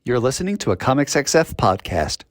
You're listening to a Comics XF podcast.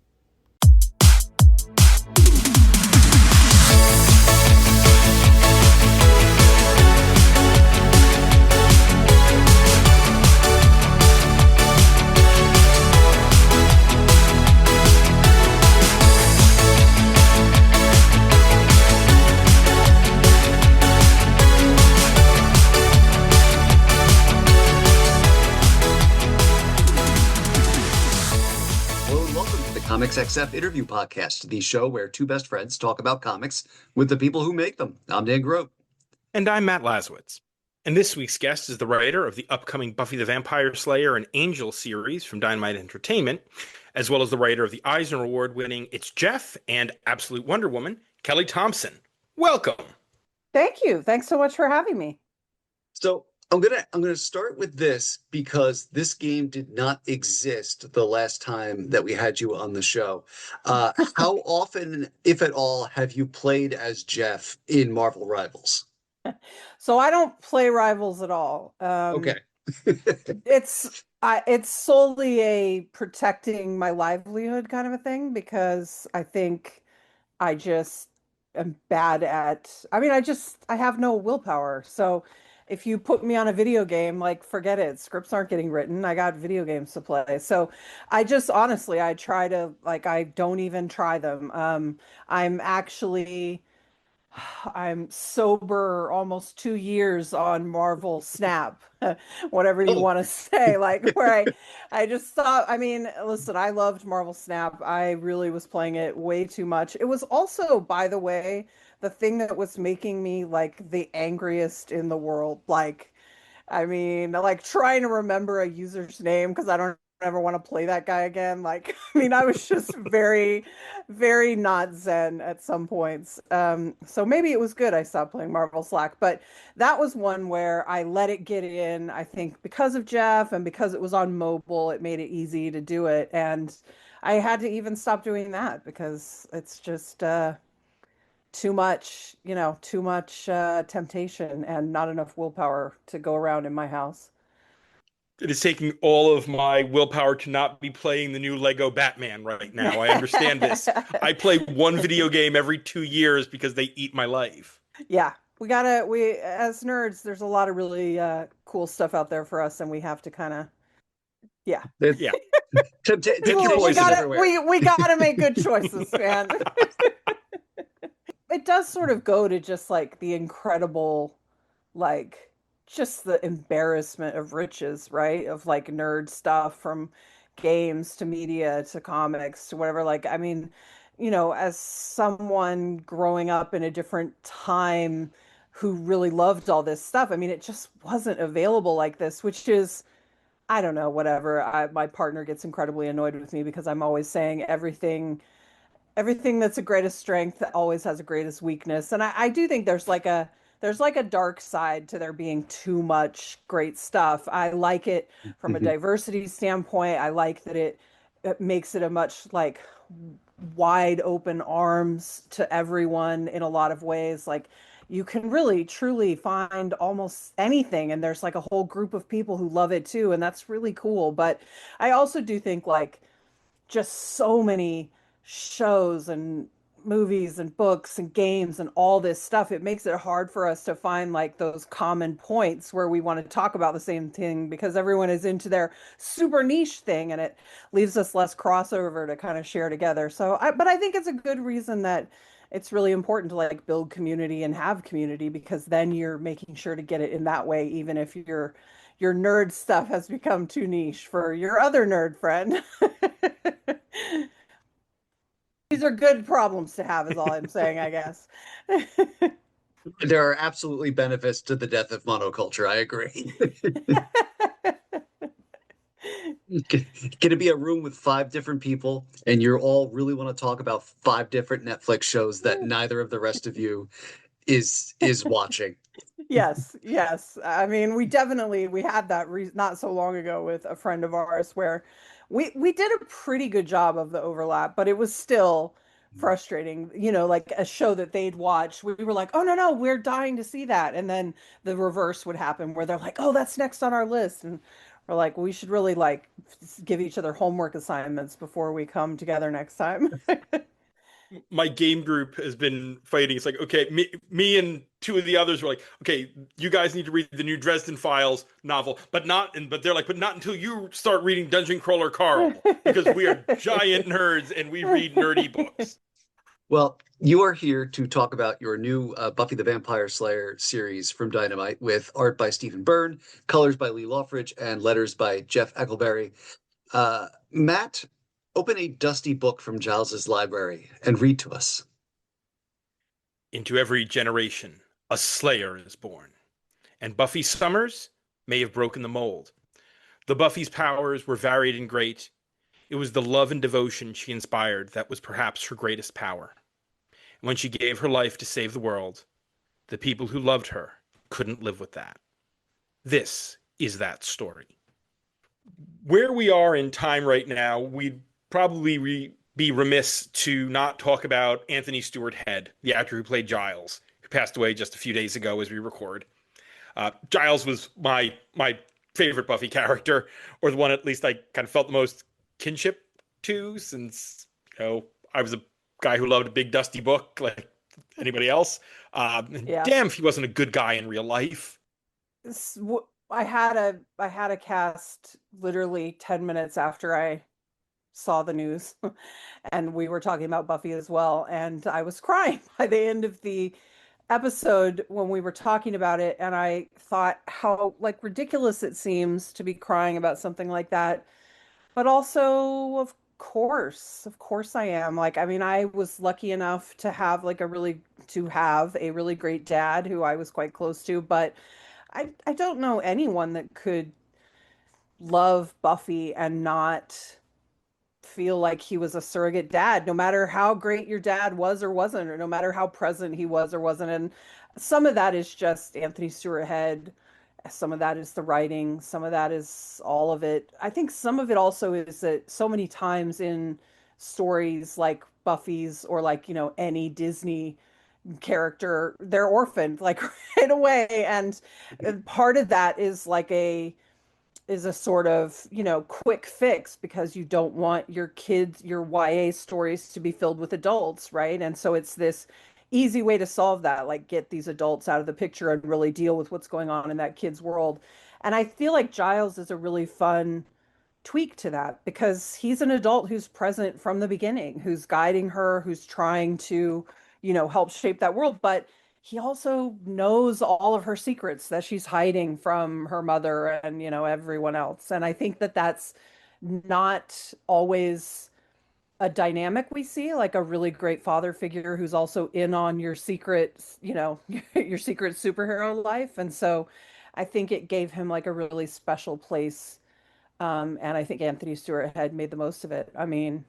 Comics XF Interview Podcast, the show where two best friends talk about comics with the people who make them. I'm Dan Grote. And I'm Matt Laswitz. And this week's guest is the writer of the upcoming Buffy the Vampire Slayer and Angel series from Dynamite Entertainment, as well as the writer of the Eisner Award-winning It's Jeff and Absolute Wonder Woman, Kelly Thompson. Welcome. Thank you. Thanks so much for having me. So I'm gonna start with this because this game did not exist the last time that we had you on the show. How often, if at all, have you played as Jeff in Marvel Rivals? So I don't play Rivals at all. Okay. It's solely a protecting my livelihood kind of a thing because I think I just am bad at. I have no willpower. So if you put me on a video game, like, forget it. Scripts aren't getting written. I got video games to play. So I just, honestly, I try to, like, I don't even try them. I'm sober almost 2 years on Marvel Snap, whatever you want to say, like, where I just thought, listen, I loved Marvel Snap. I really was playing it way too much. It was also, by the way, the thing that was making me like the angriest in the world. Like trying to remember a user's name because I don't ever want to play that guy again. Like, I was just very, very not zen at some points. So maybe it was good I stopped playing Marvel Slack, but that was one where I let it get in. I think because of Jeff and because it was on mobile, it made it easy to do it. And I had to even stop doing that because it's just, too much temptation and not enough willpower to go around in my house. It is taking all of my willpower to not be playing the new Lego Batman right now. I understand this. I play one video game every 2 years because they eat my life. Yeah, we as nerds, there's a lot of really cool stuff out there for us, and we have to kind of, Yeah. Pick your poison everywhere. We gotta make good choices, man. It does sort of go to just like the incredible, like, just the embarrassment of riches, right? Of like nerd stuff from games to media to comics to whatever. Like, as someone growing up in a different time who really loved all this stuff, it just wasn't available like this, which is, I don't know, whatever. My partner gets incredibly annoyed with me because I'm always saying everything that's a greatest strength always has a greatest weakness. And I do think there's like a dark side to there being too much great stuff. I like it from a diversity standpoint. I like that it makes it a much like wide open arms to everyone in a lot of ways. Like, you can really truly find almost anything, and there's like a whole group of people who love it too, and that's really cool. But I also do think like just so many shows and movies and books and games and all this stuff, it makes it hard for us to find like those common points where we want to talk about the same thing because everyone is into their super niche thing, and it leaves us less crossover to kind of share together. But I think it's a good reason that it's really important to like build community and have community, because then you're making sure to get it in that way, even if your nerd stuff has become too niche for your other nerd friend. These are good problems to have, is all I'm saying, I guess. There are absolutely benefits to the death of monoculture. I agree. Can it be a room with 5 different people and you all really want to talk about 5 different Netflix shows that neither of the rest of you is watching? Yes. We had that not so long ago with a friend of ours where we did a pretty good job of the overlap, but it was still frustrating, like a show that they'd watch. We were like, oh, no, we're dying to see that. And then the reverse would happen where they're like, oh, that's next on our list. And We're like, we should really like give each other homework assignments before we come together next time. My game group has been fighting. It's like, okay, me and two of the others were like, okay, you guys need to read the new Dresden Files novel, but they're like, but not until you start reading Dungeon Crawler Carl, because we are giant nerds and we read nerdy books. Well, you are here to talk about your new Buffy the Vampire Slayer series from Dynamite with art by Stephen Byrne, colors by Lee Lawfridge, and letters by Jeff Eckelberry. Matt, open a dusty book from Giles's library and read to us. Into every generation, a Slayer is born, and Buffy Summers may have broken the mold. The Buffy's powers were varied and great. It was the love and devotion she inspired that was perhaps her greatest power. And when she gave her life to save the world, the people who loved her couldn't live with that. This is that story. Where we are in time right now, we'd probably be remiss to not talk about Anthony Stewart Head, the actor who played Giles, who passed away just a few days ago as we record. Giles was my favorite Buffy character, or the one at least I kind of felt the most kinship to, since I was a guy who loved a big dusty book like anybody else. Yeah. Damn if he wasn't a good guy in real life. I had a cast literally 10 minutes after I saw the news, and we were talking about Buffy as well, and I was crying by the end of the episode when we were talking about it, and I thought how like ridiculous it seems to be crying about something like that. But also, of course I am. Like, I mean, I was lucky enough to have a really great dad who I was quite close to, but I don't know anyone that could love Buffy and not feel like he was a surrogate dad, no matter how great your dad was or wasn't, or no matter how present he was or wasn't. And some of that is just Anthony Stewart Head. Some of that is the writing. Some of that is all of it. I think some of it also is that so many times in stories like Buffy's or like, any Disney character, they're orphaned like right away. And part of that is a sort of, quick fix because you don't want your kids, your YA stories to be filled with adults, right? And so it's this easy way to solve that, like get these adults out of the picture and really deal with what's going on in that kid's world. And I feel like Giles is a really fun tweak to that because he's an adult who's present from the beginning, who's guiding her, who's trying to, help shape that world. But he also knows all of her secrets that she's hiding from her mother and, everyone else. And I think that that's not always a dynamic we see, like a really great father figure who's also in on your secret, your secret superhero life. And so I think it gave him like a really special place, and I think Anthony Stewart had made the most of it. I mean,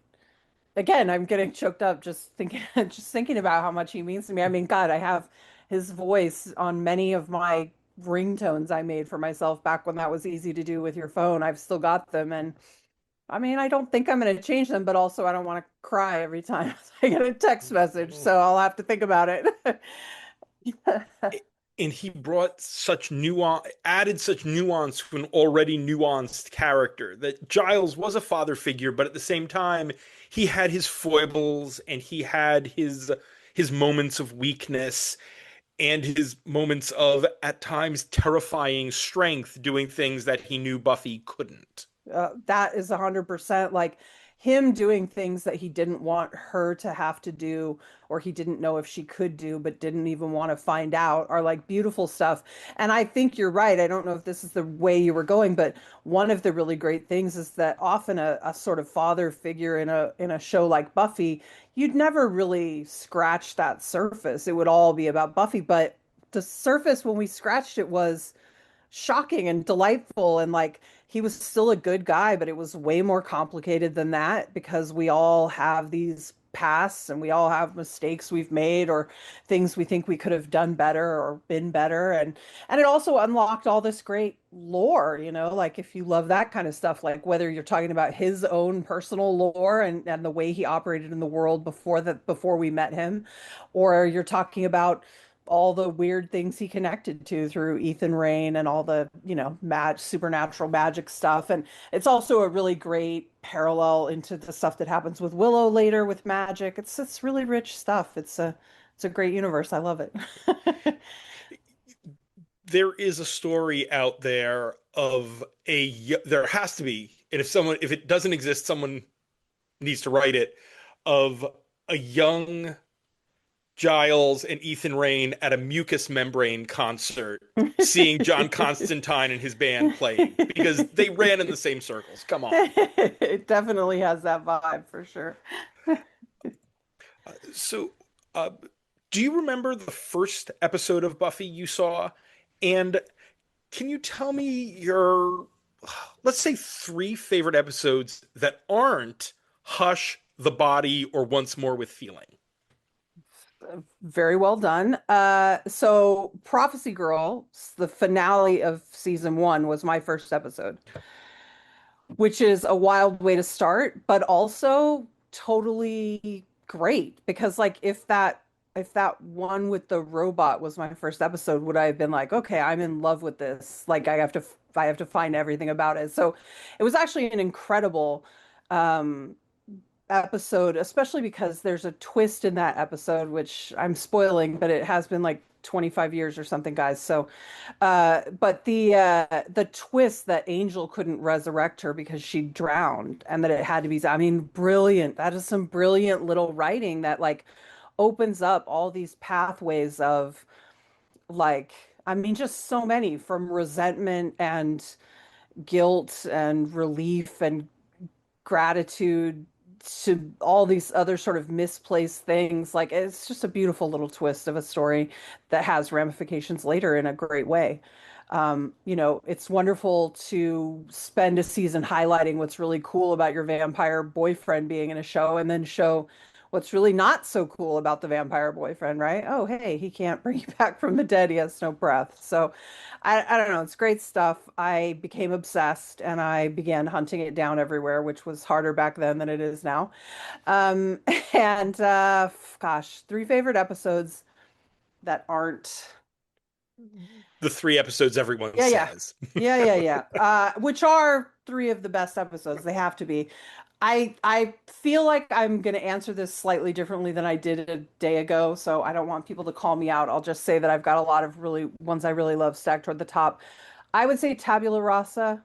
again, I'm getting choked up just thinking just thinking about how much he means to me. I mean, God, I have his voice on many of my ringtones I made for myself back when that was easy to do with your phone. I've still got them, and I mean, I don't think I'm going to change them, but also I don't want to cry every time I get a text message, so I'll have to think about it. And he brought such nuance, added such nuance to an already nuanced character. That Giles was a father figure, but at the same time, he had his foibles and he had his moments of weakness and his moments of at times terrifying strength, doing things that he knew Buffy couldn't. That is 100% like him doing things that he didn't want her to have to do, or he didn't know if she could do, but didn't even want to find out, are like beautiful stuff. And I think you're right. I don't know if this is the way you were going, but one of the really great things is that often a sort of father figure in a show like Buffy, you'd never really scratch that surface. It would all be about Buffy, but the surface when we scratched it was shocking and delightful, and like he was still a good guy, but it was way more complicated than that because we all have these pasts and we all have mistakes we've made or things we think we could have done better or been better. And it also unlocked all this great lore, like if you love that kind of stuff, like whether you're talking about his own personal lore and the way he operated in the world before we met him, or you're talking about all the weird things he connected to through Ethan Rain and all the, supernatural magic stuff. And it's also a really great parallel into the stuff that happens with Willow later with magic. It's really rich stuff. It's a great universe. I love it. There is a story out there of there has to be, and if it doesn't exist, someone needs to write it, of a young Giles and Ethan Rain at a Mucus Membrane concert, seeing John Constantine and his band playing because they ran in the same circles. Come on. It definitely has that vibe for sure. So, uh, do you remember the first episode of Buffy you saw? And can you tell me your, let's say, three favorite episodes that aren't Hush, The Body, or Once More with Feeling? Very well done. So Prophecy Girl, the finale of season one, was my first episode, which is a wild way to start, but also totally great because like if that one with the robot was my first episode, would I have been like, okay, I'm in love with this. Like I have to find everything about it. So it was actually an incredible um episode, especially because there's a twist in that episode, which I'm spoiling, but it has been like 25 years or something, guys. So, but the twist that Angel couldn't resurrect her because she drowned, and that it had to be, I mean, brilliant. That is some brilliant little writing that like opens up all these pathways of like, I mean, just so many from resentment and guilt and relief and gratitude to all these other sort of misplaced things. Like it's just a beautiful little twist of a story that has ramifications later in a great way. It's wonderful to spend a season highlighting what's really cool about your vampire boyfriend being in a show and then show what's really not so cool about the vampire boyfriend, right? Oh, hey, he can't bring you back from the dead. He has no breath. So I don't know. It's great stuff. I became obsessed and I began hunting it down everywhere, which was harder back then than it is now. Um, and gosh, three favorite episodes that aren't. The three episodes everyone Yeah, yeah. says. Yeah. Which are three of the best episodes. They have to be. I feel like I'm going to answer this slightly differently than I did a day ago, so I don't want people to call me out. I'll just say that I've got a lot of really ones I really love stacked toward the top. I would say Tabula Rasa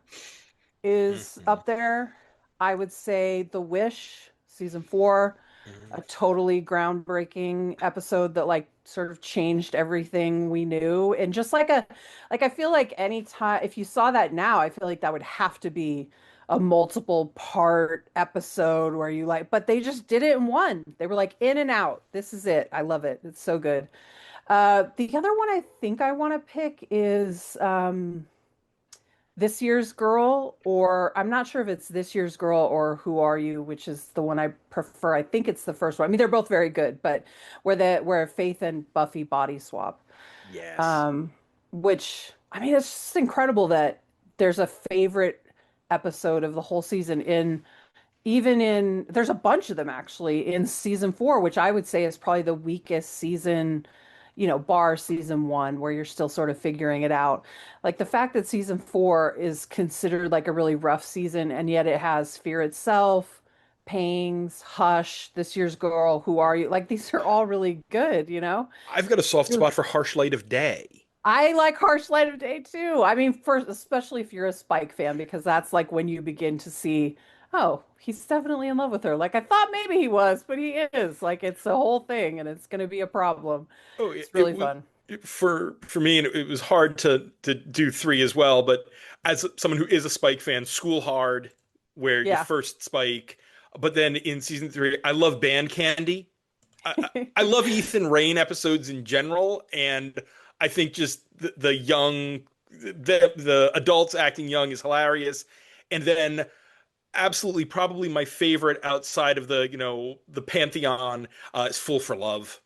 is Mhm, up there. I would say The Wish, season four, mhm. a totally groundbreaking episode that like sort of changed everything we knew. And just like I feel like anytime if you saw that now, I feel like that would have to be a multiple part episode where you like, but they just did it in one. They were like in and out. This is it. I love it. It's so good. The other one I think I want to pick is This Year's Girl, or I'm not sure if it's This Year's Girl or Who Are You, which is the one I prefer. I think it's the first one. I mean, they're both very good, but where Faith and Buffy body swap. Yes. Um, which I mean, it's just incredible that there's a favorite episode of the whole season there's a bunch of them actually in season four, which I would say is probably the weakest season, bar season one, where you're still sort of figuring it out. Like the fact that season four is considered like a really rough season, and yet it has Fear Itself, Pangs, Hush, This Year's Girl, Who Are You? Like these are all really good. I've got a soft Really. spot for Harsh Light of Day. I like Harsh Light of Day too. I mean, first, especially if you're a Spike fan, because that's like when you begin to see, oh, he's definitely in love with her. Like I thought maybe he was, but he is. Like it's a whole thing, and it's going to be a problem. Oh, It's really fun. for me, and it was hard to do three as well. But as someone who is a Spike fan, School Hard, where you Yeah. first Spike, but then in season three, I love Band Candy. I love Ethan Rain episodes in general, and I think just the young, the adults acting young is hilarious. And then absolutely probably my favorite outside of the pantheon is Fool for Love.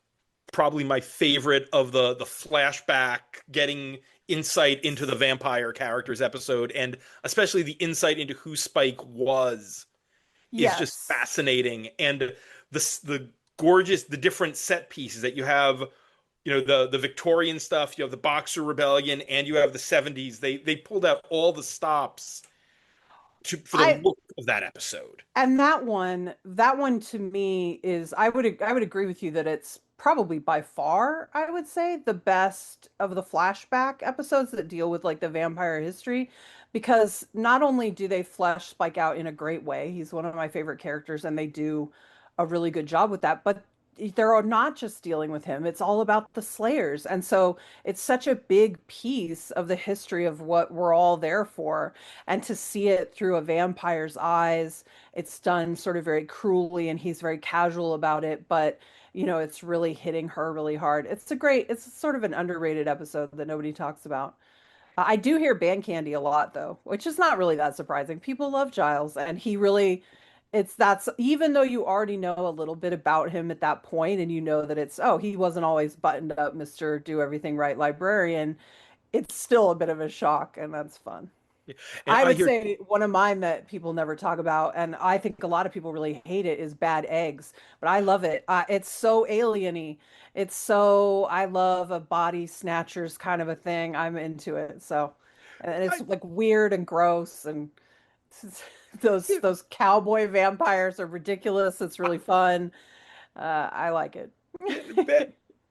Probably my favorite of the flashback getting insight into the vampire characters episode, and especially the insight into who Spike was is just Yes. fascinating. And the gorgeous, the different set pieces that you have the Victorian stuff, you have the Boxer Rebellion, and you have the 70s. They pulled out all the stops for the I look of that episode. And that one to me is I would agree with you that it's probably by far, I would say, the best of the flashback episodes that deal with like the vampire history, because not only do they flesh Spike out in a great way, he's one of my favorite characters and they do a really good job with that, but they're not just dealing with him, it's all about the Slayers. And so it's such a big piece of the history of what we're all there for. And to see it through a vampire's eyes, it's done sort of very cruelly and he's very casual about it, but it's really hitting her really hard. It's sort of an underrated episode that nobody talks about. I do hear Band Candy a lot though, which is not really that surprising. People love Giles and he really that's even though you already know a little bit about him at that point and you know that he wasn't always buttoned up Mr. Do Everything Right librarian, it's still a bit of a shock and that's fun. And I I would hear say one of mine that people never talk about, and I think a lot of people really hate it, is Bad Eggs. But I love it. It's so alieny. I love a body snatchers kind of a thing. I'm into it. And it's I, like weird and gross, and those cowboy vampires are ridiculous. It's really fun. I like it. yeah,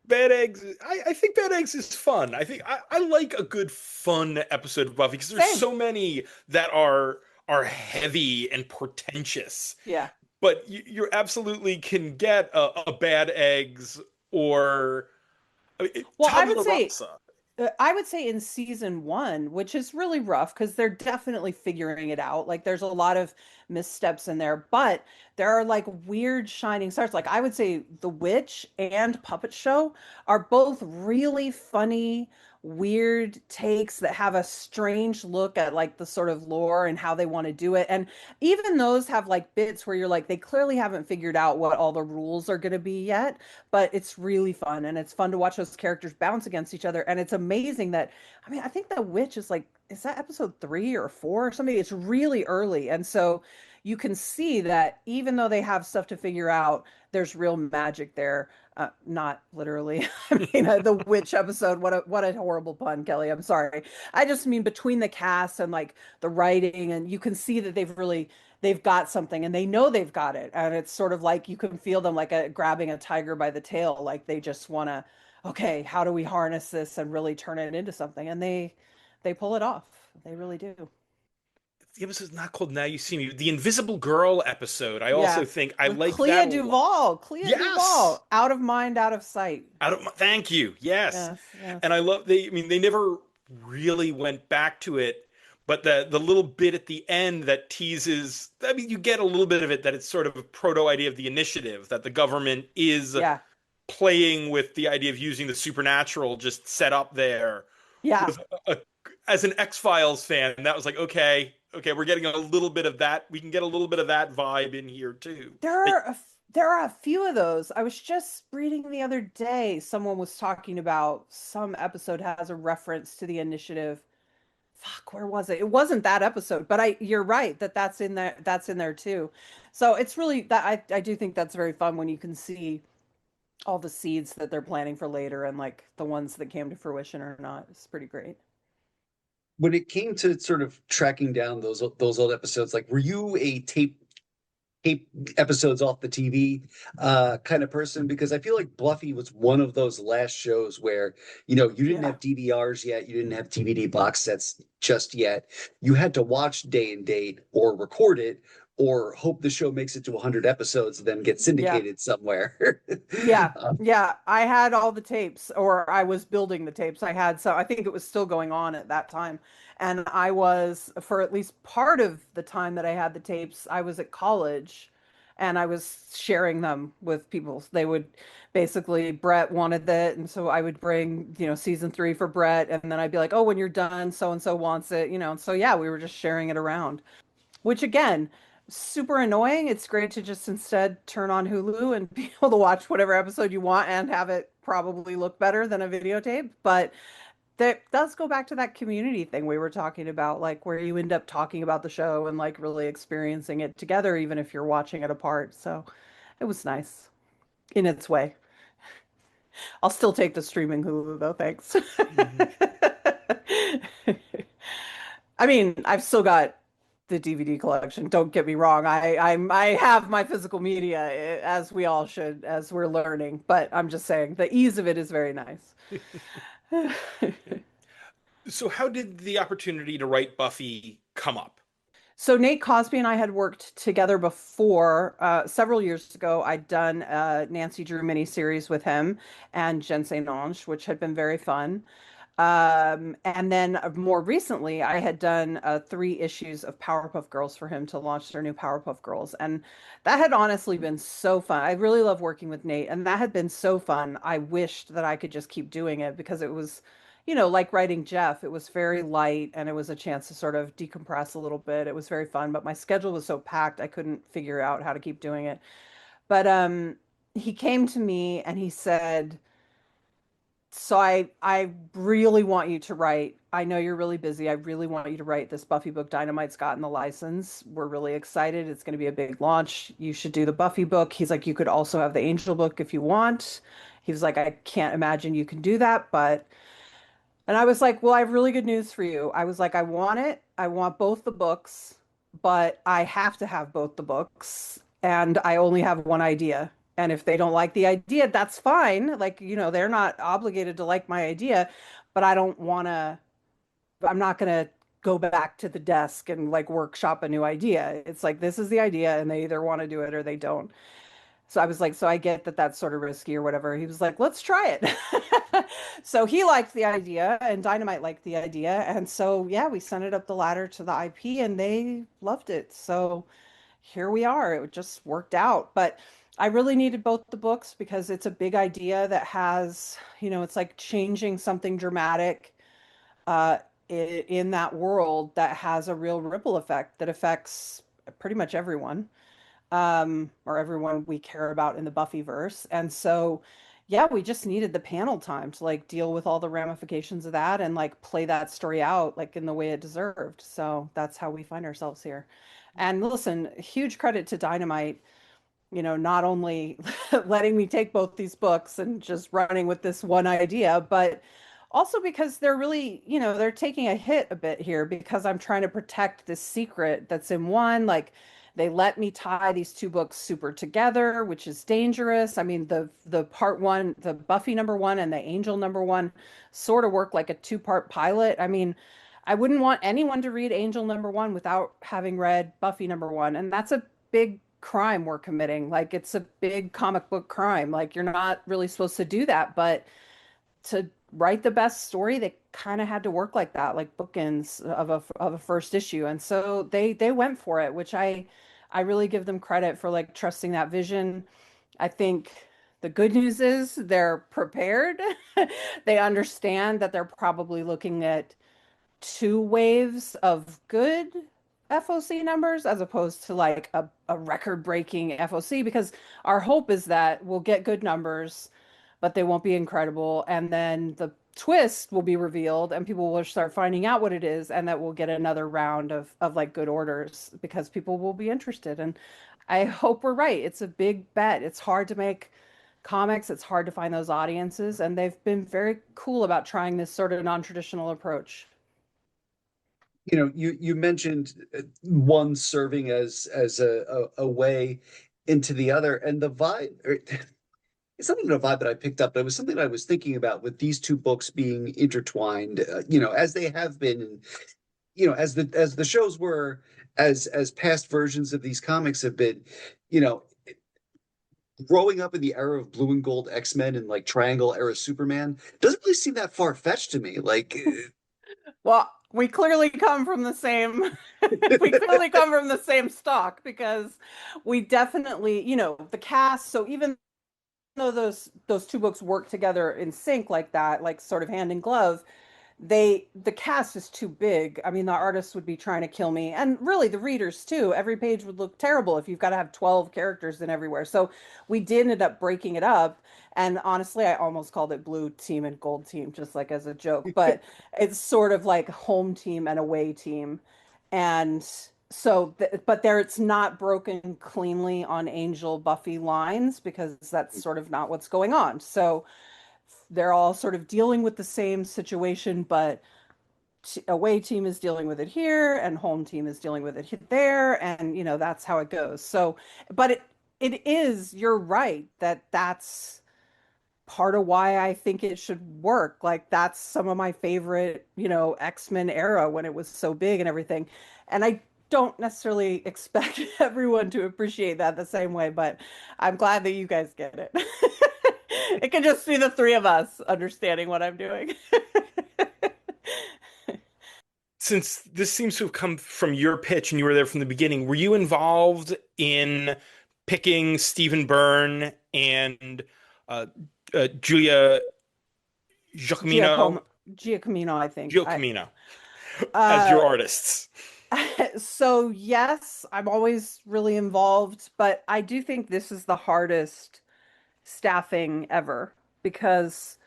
Bad Eggs. I think Bad Eggs is fun. I like a good fun episode of Buffy because there's Same. so many that are heavy and pretentious. Yeah. But you absolutely can get a Bad Eggs or Well, Tabula Rasa. I would say in season one, which is really rough because they're definitely figuring it out. Like there's a lot of missteps in there, but there are like weird shining stars. Like I would say The Witch and Puppet Show are both really funny, weird takes that have a strange look at like the sort of lore and how they want to do it. And even those have like bits where you're like, they clearly haven't figured out what all the rules are going to be yet, but it's really fun and it's fun to watch those characters bounce against each other. And it's amazing that, I mean, I think The Witch is like, is that episode 3 or 4 or something? It's really early. And so you can see that even though they have stuff to figure out, there's real magic there. Not literally. I mean, the witch episode. What a horrible pun, Kelly. I'm sorry. I just mean between the cast and like the writing, and you can see that they've got something, and they know they've got it, and it's sort of like you can feel them like grabbing a tiger by the tail, like they just want to. Okay, how do we harness this and really turn it into something? And they pull it off. They really do. The episode's not called Now You See Me. The Invisible Girl episode. I also Yeah. think I With like that Clea a lot. Duvall. Clea Yes. Duvall. Out of mind, out of sight. Thank you. Yes. Yes, yes. And I love I mean they never really went back to it, but the little bit at the end that teases, I mean you get a little bit of it that it's sort of a proto idea of the initiative that the government is Yeah. playing with the idea of using the supernatural just set up there Yeah. with as an X-Files fan, that was like, okay, we're getting a little bit of that. We can get a little bit of that vibe in here too. There are a few of those. I was just reading the other day, someone was talking about some episode has a reference to the initiative. Fuck, where was it? It wasn't that episode, but you're right that that's in there too. So it's really that I do think that's very fun when you can see all the seeds that they're planning for later and like the ones that came to fruition or not. It's pretty great. When it came to sort of tracking down those old episodes, like were you a tape episodes off the TV kind of person? Because I feel like Buffy was one of those last shows where, you didn't Yeah. have DVRs yet, you didn't have DVD box sets just yet. You had to watch day and date or record it or hope the show makes it to 100 episodes and then get Yeah. syndicated somewhere. Yeah, Um, yeah. I had all the tapes, or I was building the tapes. I think it was still going on at that time. And I was, for at least part of the time that I had the tapes, I was at college and I was sharing them with people. They would basically, Brett wanted that. And so I would bring, season 3 for Brett. And then I'd be like, oh, when you're done, so and so wants it, And so, yeah, we were just sharing it around, which again, super annoying. It's great to just instead turn on Hulu and be able to watch whatever episode you want and have it probably look better than a videotape. But that does go back to that community thing we were talking about, like where you end up talking about the show and like really experiencing it together, even if you're watching it apart. So it was nice in its way. I'll still take the streaming Hulu though, thanks. Mhm. I mean, I've still got the DVD collection. Don't get me wrong. I have my physical media, as we all should, as we're learning. But I'm just saying the ease of it is very nice. So, how did the opportunity to write Buffy come up? So Nate Cosby and I had worked together before. Several years ago, I'd done a Nancy Drew miniseries with him and Jen St. Ange, which had been very fun. And then more recently, I had done 3 issues of Powerpuff Girls for him to launch their new Powerpuff Girls. And that had honestly been so fun. I really love working with Nate, and that had been so fun. I wished that I could just keep doing it because it was, like writing Jeff, it was very light and it was a chance to sort of decompress a little bit. It was very fun, but my schedule was so packed, I couldn't figure out how to keep doing it. But he came to me and he said, so I really want you to write. I know you're really busy. I really want you to write this Buffy book. Dynamite's gotten the license. We're really excited. It's going to be a big launch. You should do the Buffy book. He's like, you could also have the Angel book if you want. He was like, I can't imagine you can do that, but and I was like, well, I have really good news for you. I was like, I want it. I want both the books, but I have to have both the books, and I only have one idea. And if they don't like the idea, that's fine. Like, they're not obligated to like my idea, but I don't want to, I'm not going to go back to the desk and like workshop a new idea. It's like, this is the idea, and they either want to do it or they don't. So I was like, so I get that that's sort of risky or whatever. He was like, let's try it. So he liked the idea, and Dynamite liked the idea. And so, yeah, we sent it up the ladder to the IP and they loved it. So here we are. It just worked out. But I really needed both the books because it's a big idea that has, it's like changing something dramatic in that world that has a real ripple effect that affects pretty much everyone, or everyone we care about in the Buffyverse. And so, yeah, we just needed the panel time to like deal with all the ramifications of that and like play that story out like in the way it deserved. So that's how we find ourselves here. And listen, huge credit to Dynamite, not only letting me take both these books and just running with this one idea, but also because they're really, they're taking a hit a bit here because I'm trying to protect this secret that's in one. Like they let me tie these 2 books super together, which is dangerous. I mean, the part one, the Buffy #1 and the Angel #1 sort of work like a 2-part pilot. I mean, I wouldn't want anyone to read Angel #1 without having read Buffy #1, and that's a big crime we're committing. Like it's a big comic book crime. Like you're not really supposed to do that, but to write the best story, they kind of had to work like that, like bookends of a first issue. And so they went for it, which I really give them credit for like trusting that vision. I think the good news is they're prepared. They understand that they're probably looking at 2 waves of good FOC numbers as opposed to like a record-breaking FOC, because our hope is that we'll get good numbers, but they won't be incredible. And then the twist will be revealed and people will start finding out what it is, and that we'll get another round of like good orders because people will be interested. And I hope we're right. It's a big bet. It's hard to make comics. It's hard to find those audiences, and they've been very cool about trying this sort of non-traditional approach. You mentioned one serving as a way into the other, and the vibe. It's not even a vibe that I picked up, but it was something that I was thinking about with these 2 books being intertwined, as they have been, and as the shows were, as past versions of these comics have been, you know, growing up in the era of blue and gold X-Men and like Triangle era Superman doesn't really seem that far-fetched to me. Like, Well, we clearly come from the same we clearly come from the same stock because we definitely, the cast, so even though those 2 books work together in sync like that, like sort of hand in glove, the cast is too big. I mean, the artists would be trying to kill me, and really the readers too. Every page would look terrible if you've got to have 12 characters in everywhere. So we did end up breaking it up, and honestly, I almost called it blue team and gold team just like as a joke, but it's sort of like home team and away team. And so but there, it's not broken cleanly on Angel Buffy lines because that's sort of not what's going on. So they're all sort of dealing with the same situation, but away team is dealing with it here and home team is dealing with it there, and that's how it goes. So, but it is, you're right, that's part of why I think it should work. Like that's some of my favorite, X-Men era when it was so big and everything. And I don't necessarily expect everyone to appreciate that the same way, but I'm glad that you guys get it. It can just be the three of us understanding what I'm doing. Since this seems to have come from your pitch and you were there from the beginning, were you involved in picking Stephen Byrne and uh, Julia Giacomino, Giacomo, Giacomino, I think. Giacomino as Uh, your artists? so yes, I'm always really involved, but I do think this is the hardest staffing ever because,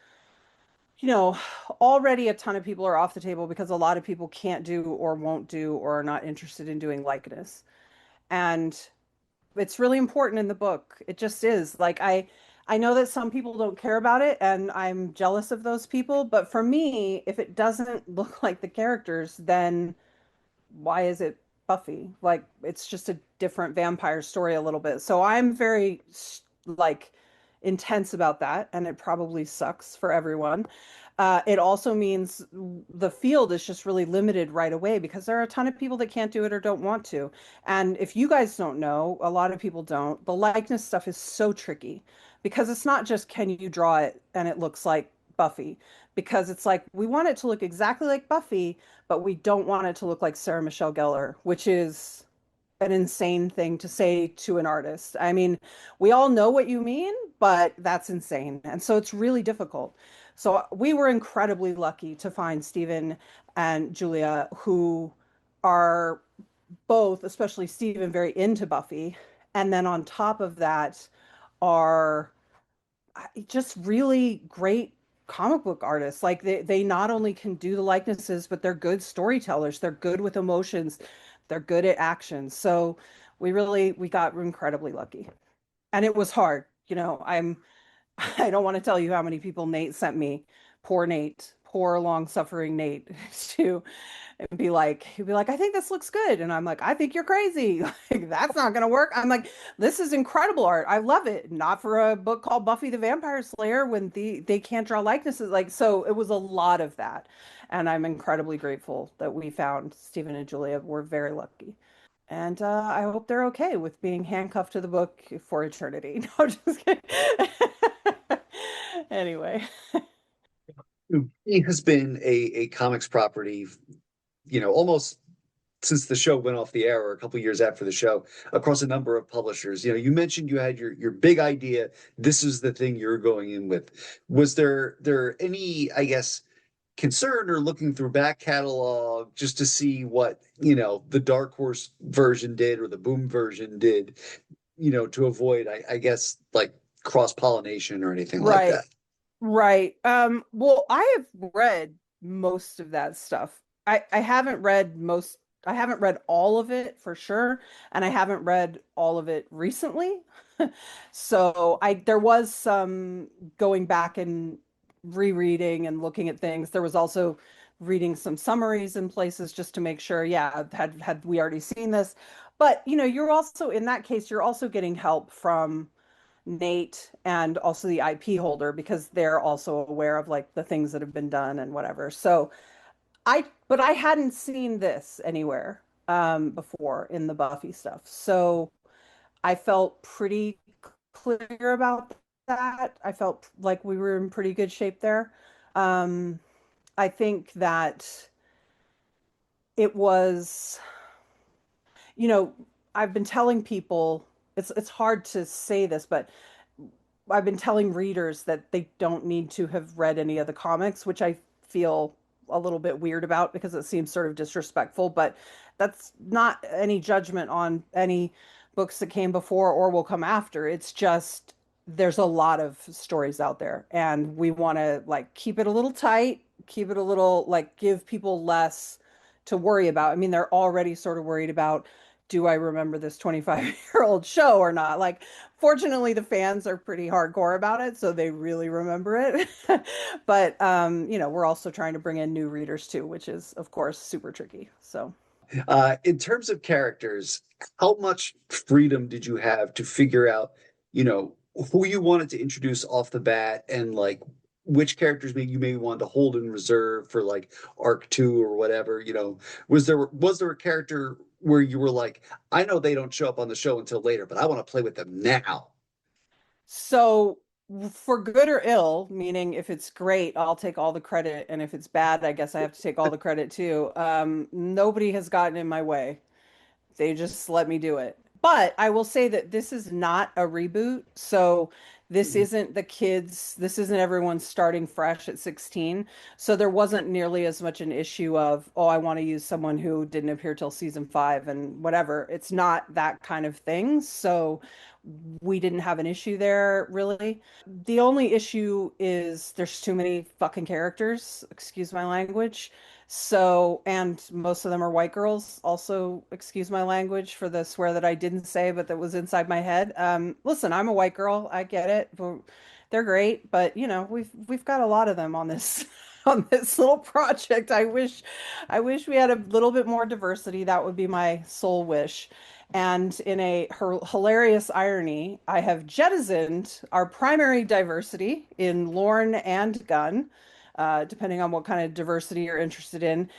you know, already a ton of people are off the table because a lot of people can't do or won't do or are not interested in doing likeness. And it's really important in the book. It just is. Like I know that some people don't care about it and I'm jealous of those people, but for me, if it doesn't look like the characters, then why is it Buffy? Like it's just a different vampire story a little bit. So I'm very like intense about that, and it probably sucks for everyone. It also means the field is just really limited right away because there are a ton of people that can't do it or don't want to. And if you guys don't know, a lot of people don't, the likeness stuff is so tricky because it's not just can you draw it and it looks like Buffy, because it's like we want it to look exactly like Buffy, but we don't want it to look like Sarah Michelle Gellar, which is an insane thing to say to an artist. I mean, we all know what you mean, but that's insane. And so it's really difficult. So we were incredibly lucky to find Stephen and Julia, who are both, especially Stephen, very into Buffy. And then on top of that, are just really great comic book artists. Like they not only can do the likenesses, but they're good storytellers. They're good with emotions. They're good at action. So we got incredibly lucky. And it was hard. I don't want to tell you how many people Nate sent me. Poor Nate, poor long-suffering Nate, to he'd be like, I think this looks good. And I'm like, I think you're crazy. Like, that's not gonna work. I'm like, this is incredible art. I love it. Not for a book called Buffy the Vampire Slayer when they can't draw likenesses. Like, so it was a lot of that. And I'm incredibly grateful that we found Stephen and Julia. We're very lucky. And I hope they're okay with being handcuffed to the book for eternity. No, just kidding. Anyway. He has been a comics property, almost since the show went off the air or a couple years after the show across a number of publishers. You mentioned you had your big idea. This is the thing you're going in with. Was there any, I guess, concern or looking through back catalog just to see what, the Dark Horse version did or the Boom version did, to avoid, I guess, like cross-pollination or anything like Right. that? Right. Well, I have read most of that stuff. I haven't read all of it for sure, and I haven't read all of it recently. So there was some going back and rereading and looking at things. There was also reading some summaries in places just to make sure, yeah, had we already seen this. But you're also in that case, you're also getting help from Nate and also the IP holder because they're also aware of like the things that have been done and whatever. So but I hadn't seen this anywhere before in the Buffy stuff. So I felt pretty clear about that. I felt like we were in pretty good shape there. Um, I think that it was, you know, I've been telling people it's hard to say this, but I've been telling readers that they don't need to have read any of the comics, which I feel a little bit weird about because it seems sort of disrespectful, but that's not any judgment on any books that came before or will come after. It's just there's a lot of stories out there and we want to like keep it a little tight, keep it a little like give people less to worry about. I mean, they're already sort of worried about do I remember this 25-year-old show or not? Like, fortunately, the fans are pretty hardcore about it, so they really remember it. But we're also trying to bring in new readers too, which is, of course, super tricky. So. In terms of characters, how much freedom did you have to figure out, you know, who you wanted to introduce off the bat and like which characters maybe you maybe wanted to hold in reserve for like arc two or whatever, was there a character where you were like, I know they don't show up on the show until later, but I want to play with them now? So, for good or ill, meaning if it's great, I'll take all the credit, and if it's bad, I guess I have to take all the credit too. Nobody has gotten in my way. They just let me do it. But I will say that this is not a reboot. So this Mhm. isn't the kids, this isn't everyone starting fresh at 16. So there wasn't nearly as much an issue of, oh, I want to use someone who didn't appear till season five and whatever. It's not that kind of thing. So we didn't have an issue there, really. The only issue is there's too many fucking characters, excuse my language. So, and most of them are white girls. Also, excuse my language for the swear that I didn't say, but that was inside my head. Listen, I'm a white girl. I get it. But they're great, but we've got a lot of them on this on this little project. I wish we had a little bit more diversity. That would be my sole wish. And in a hilarious irony, I have jettisoned our primary diversity in Lorne and Gunn, depending on what kind of diversity you're interested in.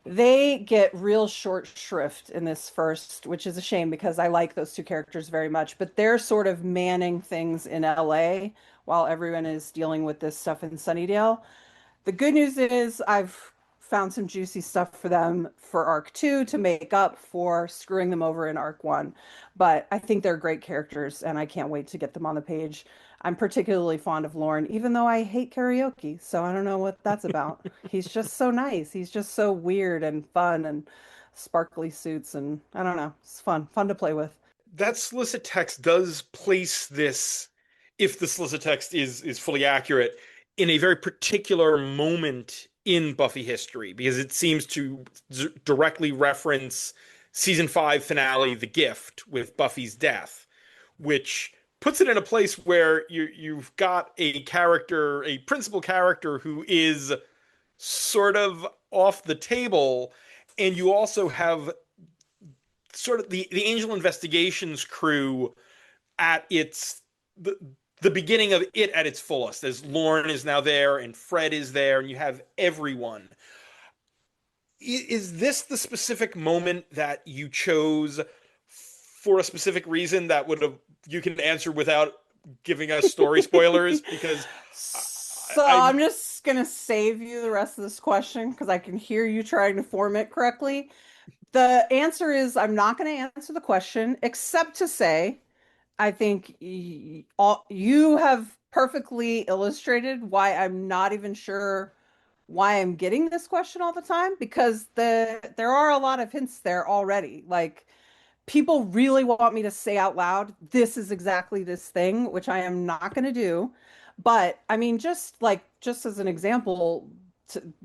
They get real short shrift in this first, which is a shame because I like those two characters very much, but they're sort of manning things in LA while everyone is dealing with this stuff in Sunnydale. The good news is I've found some juicy stuff for them for arc two to make up for screwing them over in arc one. But I think they're great characters and I can't wait to get them on the page. I'm particularly fond of Lauren, even though I hate karaoke. So I don't know what that's about. He's just so nice. He's just so weird and fun and sparkly suits. And I don't know. It's fun to play with. That solicit text does place this, if the solicit text is fully accurate, in a very particular moment in Buffy history because it seems to directly reference season five finale, The Gift, with Buffy's death, which puts it in a place where you've got a character, a principal character who is sort of off the table, and you also have sort of the Angel Investigations crew at the, the beginning of it at its fullest, as Lauren is now there and Fred is there, and you have everyone. Is this the specific moment that you chose for a specific reason that would have you can answer without giving us story spoilers? Because So I'm I'm just gonna save you the rest of this question because I can hear you trying to form it correctly. The answer is I'm not going to answer the question, except to say I think you have perfectly illustrated why I'm not even sure why I'm getting this question all the time because there are a lot of hints there already. Like people really want me to say out loud, this is exactly this thing, which I am not going to do. But I mean, just as an example,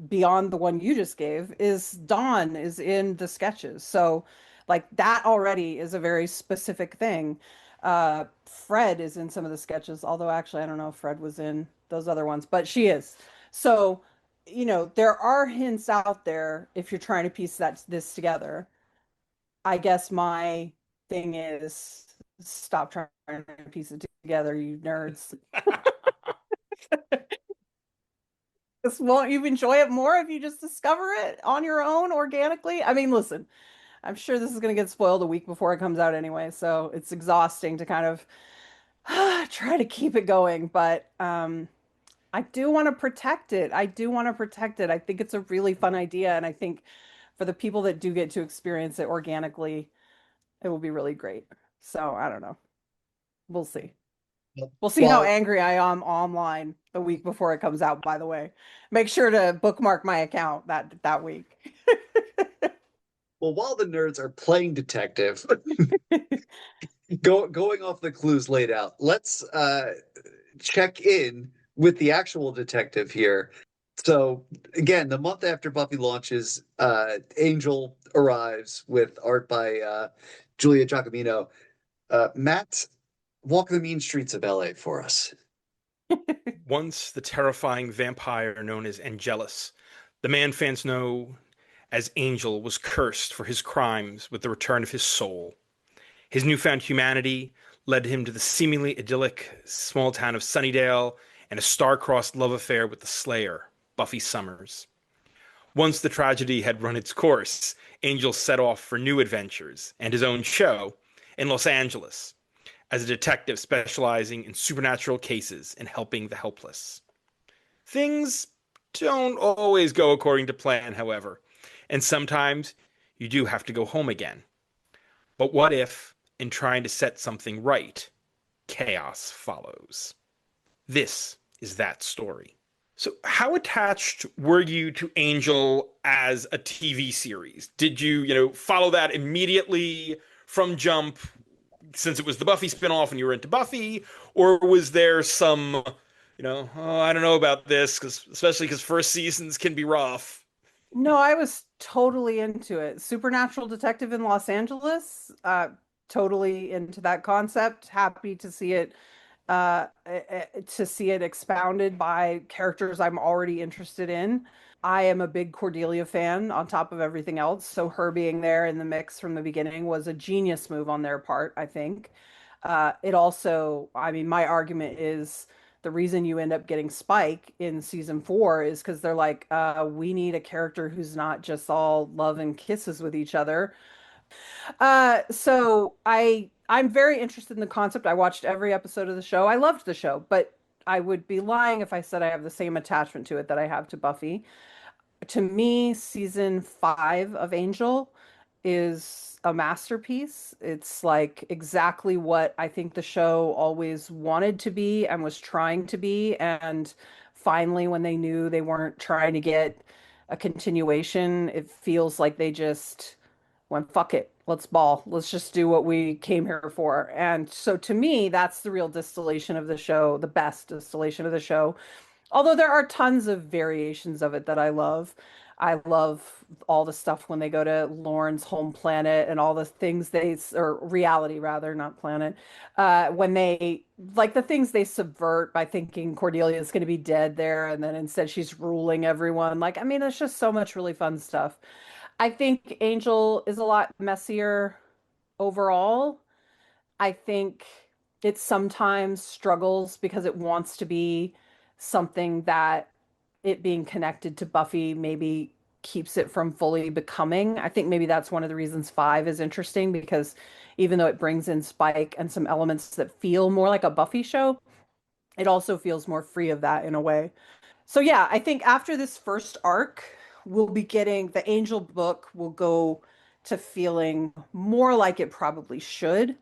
beyond the one you just gave, is Dawn is in the sketches. So like that already is a very specific thing. Fred is in some of the sketches, although actually I don't know if Fred was in those other ones, but she is. So, there are hints out there if you're trying to piece this together. I guess my thing is stop trying to piece it together, you nerds. This won't you enjoy it more if you just discover it on your own organically? I mean, listen, I'm sure this is going to get spoiled a week before it comes out anyway, so it's exhausting to kind of try to keep it going, but I do want to protect it. I do want to protect it. I think it's a really fun idea, and I think for the people that do get to experience it organically, it will be really great. So I don't know. We'll see. We'll see how Well, angry I am online the week before it comes out, by the way. Make sure to bookmark my account that week. while the nerds are playing detective, going off the clues laid out, let's check in with the actual detective here. So again, the month after Buffy launches, Angel arrives with art by Julia Giacomino. Matt, walk the mean streets of LA for us. Once the terrifying vampire known as Angelus, the man fans know as Angel was cursed for his crimes with the return of his soul. His newfound humanity led him to the seemingly idyllic small town of Sunnydale and a star-crossed love affair with the Slayer, Buffy Summers. Once the tragedy had run its course, Angel set off for new adventures and his own show in Los Angeles as a detective specializing in supernatural cases and helping the helpless. Things don't always go according to plan, however, and sometimes you do have to go home again. But what if, in trying to set something right, chaos follows? This is that story. So, how attached were you to Angel as a TV series? Did you follow that immediately from Jump, since it was the Buffy spinoff and you were into Buffy, or was there some, oh, I don't know about this, because especially because first seasons can be rough. No, I was totally into it. Supernatural Detective in Los Angeles, totally into that concept. Happy to see it expounded by characters I'm already interested in. I am a big Cordelia fan on top of everything else, so her being there in the mix from the beginning was a genius move on their part, I think. It also, I mean, my argument is the reason you end up getting Spike in season 4 is because they're like, we need a character who's not just all love and kisses with each other. I'm very interested in the concept. I watched every episode of the show. I loved the show, but I would be lying if I said I have the same attachment to it that I have to Buffy. To me, season 5 of Angel is a masterpiece. It's like exactly what I think the show always wanted to be and was trying to be. And finally, when they knew they weren't trying to get a continuation, it feels like they just went, fuck it, let's ball. Let's just do what we came here for. And so to me, that's the real distillation of the show, the best distillation of the show. Although there are tons of variations of it that I love. I love all the stuff when they go to Lauren's home planet and all the things or reality rather, not planet, when they, like the things they subvert by thinking Cordelia is going to be dead there and then instead she's ruling everyone. Like, I mean, there's just so much really fun stuff. I think Angel is a lot messier overall. I think it sometimes struggles because it wants to be something that it being connected to Buffy maybe keeps it from fully becoming. I think maybe that's one of the reasons 5 is interesting because even though it brings in Spike and some elements that feel more like a Buffy show, it also feels more free of that in a way. So yeah, I think after this first arc, we'll be getting the Angel book will go to feeling more like it probably should,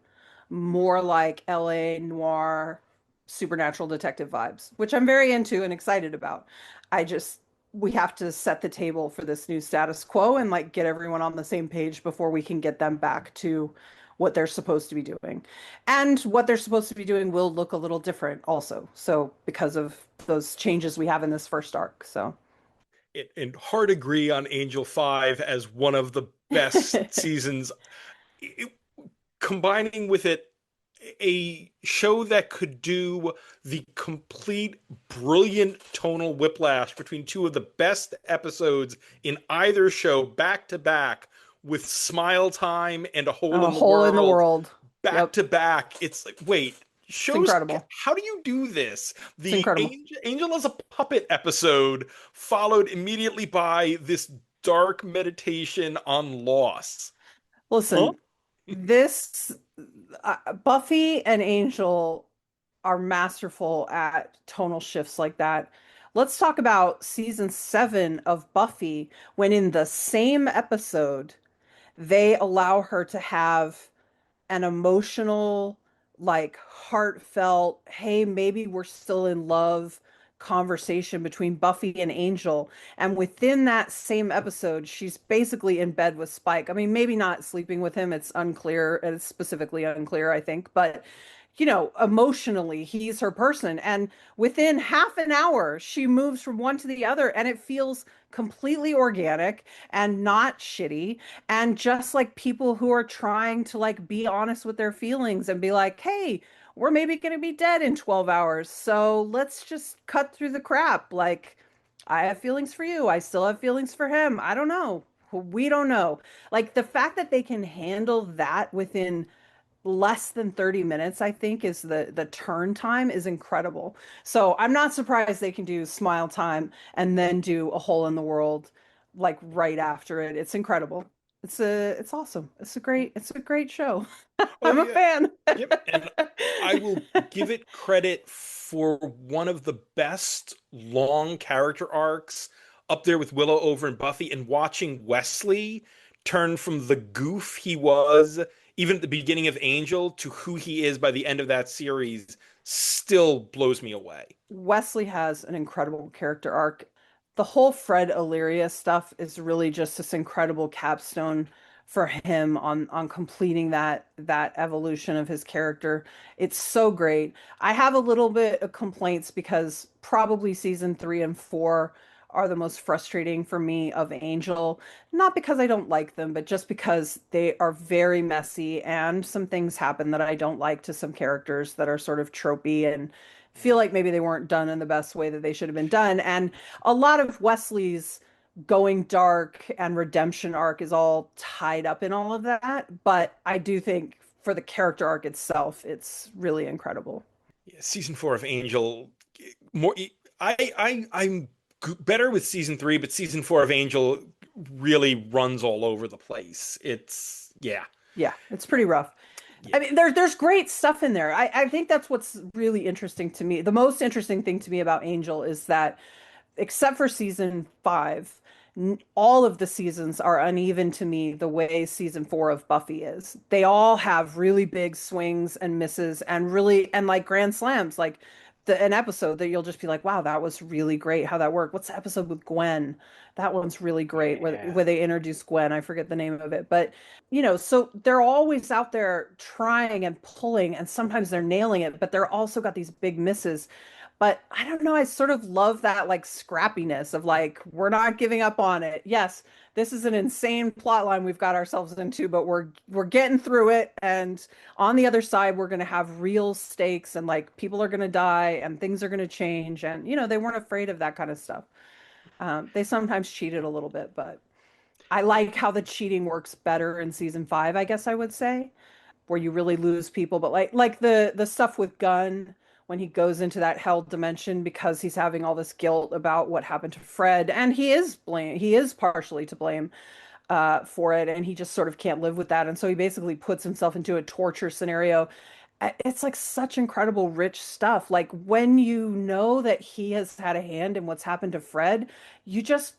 more like LA noir supernatural detective vibes, which I'm very into and excited about. I just we have to set the table for this new status quo and like get everyone on the same page before we can get them back to what they're supposed to be doing. And what they're supposed to be doing will look a little different also. So because of those changes we have in this first arc. So And hard agree on Angel 5 as one of the best seasons. It, Combining with it a show that could do the complete brilliant tonal whiplash between two of the best episodes in either show back to back with Smile Time and A Hole a in the hole in the World world. back Yep. to back. It's like, wait, It's shows, incredible. how do you do this? It's The incredible. Angel as a Puppet episode followed immediately by this dark meditation on loss. Huh? Listen, this Buffy and Angel are masterful at tonal shifts like that. Let's talk about season 7 of Buffy when in the same episode they allow her to have an emotional, like heartfelt, hey, maybe we're still in love conversation between Buffy and Angel. And within that same episode, she's basically in bed with Spike. I mean, maybe not sleeping with him, it's unclear, it's specifically unclear, I think, but emotionally, he's her person. And within half an hour, she moves from one to the other, and it feels completely organic and not shitty. And just like people who are trying to like be honest with their feelings and be like, hey, we're maybe going to be dead in 12 hours. So let's just cut through the crap. Like, I have feelings for you. I still have feelings for him. I don't know. We don't know. Like the fact that they can handle that within less than 30 minutes, I think, is the turn time is incredible. So I'm not surprised they can do Smile Time and then do A Hole in the World like right after it. It's incredible. It's awesome. It's a great show. Oh I'm a yeah. fan. Yep. And I will give it credit for one of the best long character arcs up there with Willow over in Buffy, and watching Wesley turn from the goof he was even at the beginning of Angel to who he is by the end of that series still blows me away. Wesley has an incredible character arc. The whole Fred Illyria stuff is really just this incredible capstone for him on completing that evolution of his character. It's so great. I have a little bit of complaints because probably season 3 and 4 are the most frustrating for me of Angel. Not because I don't like them, but just because they are very messy and some things happen that I don't like to some characters that are sort of tropey and feel like maybe they weren't done in the best way that they should have been done. And a lot of Wesley's going dark and redemption arc is all tied up in all of that. But I do think for the character arc itself, it's really incredible. Yeah, season 4 of Angel, more. I'm better with season 3, but season 4 of Angel really runs all over the place. It's yeah, Yeah, it's pretty rough. I yeah. mean, there's great stuff in there. I think that's what's really interesting to me. The most interesting thing to me about Angel is that except for season 5, all of the seasons are uneven to me the way season 4 of Buffy is. They all have really big swings and misses and really and like grand slams, like an episode that you'll just be like, wow, that was really great how that worked. What's the episode with Gwen? That one's really great Yeah. where they introduce Gwen. I forget the name of it, but so they're always out there trying and pulling, and sometimes they're nailing it, but they're also got these big misses. But I don't know, I sort of love that like scrappiness of like, we're not giving up on it. Yes, this is an insane plot line we've got ourselves into, but we're getting through it. And on the other side, we're gonna have real stakes and like people are gonna die and things are gonna change. And they weren't afraid of that kind of stuff. They sometimes cheated a little bit, but I like how the cheating works better in season 5, I guess I would say, where you really lose people. But like the stuff with Gunn when he goes into that hell dimension because he's having all this guilt about what happened to Fred, and he is partially to blame for it, and he just sort of can't live with that, and so he basically puts himself into a torture scenario. It's like such incredible rich stuff. Like when you know that he has had a hand in what's happened to Fred, you just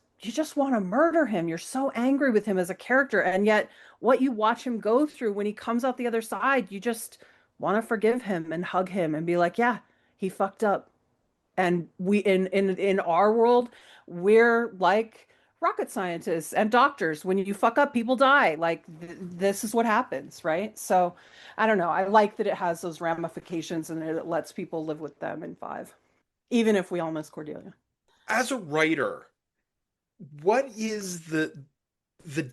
want to murder him. You're so angry with him as a character, and yet what you watch him go through when he comes out the other side, you just want to forgive him and hug him and be like, yeah, he fucked up. And we in our world, we're like rocket scientists and doctors. When you fuck up, people die. Like this is what happens, right? So I don't know. I like that it has those ramifications and it lets people live with them in 5, even if we all miss Cordelia. As a writer, what is the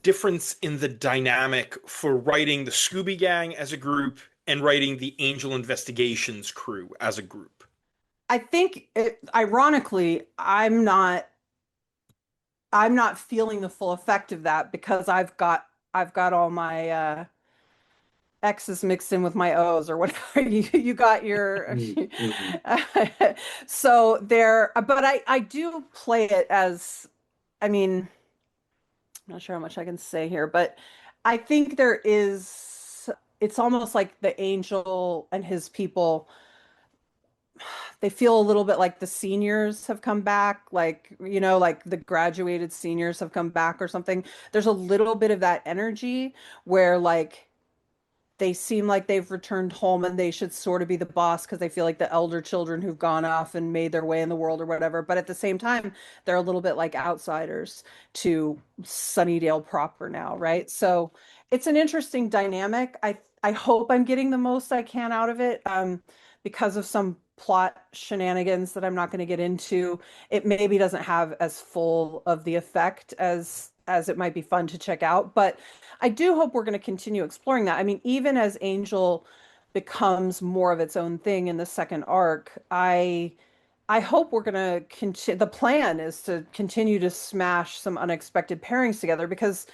difference in the dynamic for writing the Scooby Gang as a group and writing the Angel Investigations crew as a group? I think ironically, I'm not feeling the full effect of that because I've got all my X's mixed in with my O's or whatever. You got your Mhm. so there, but I do play it as, I mean, I'm not sure how much I can say here, but I think it's almost like the angel and his people, they feel a little bit like the seniors have come back, like, like the graduated seniors have come back or something. There's a little bit of that energy where like they seem like they've returned home and they should sort of be the boss because they feel like the elder children who've gone off and made their way in the world or whatever. But at the same time, they're a little bit like outsiders to Sunnydale proper now, right? So it's an interesting dynamic. I hope I'm getting the most I can out of it. Because of some plot shenanigans that I'm not going to get into, it maybe doesn't have as full of the effect as it might be fun to check out. But I do hope we're going to continue exploring that. I mean, even as Angel becomes more of its own thing in the second arc, I hope we're going to continue. The plan is to continue to smash some unexpected pairings together because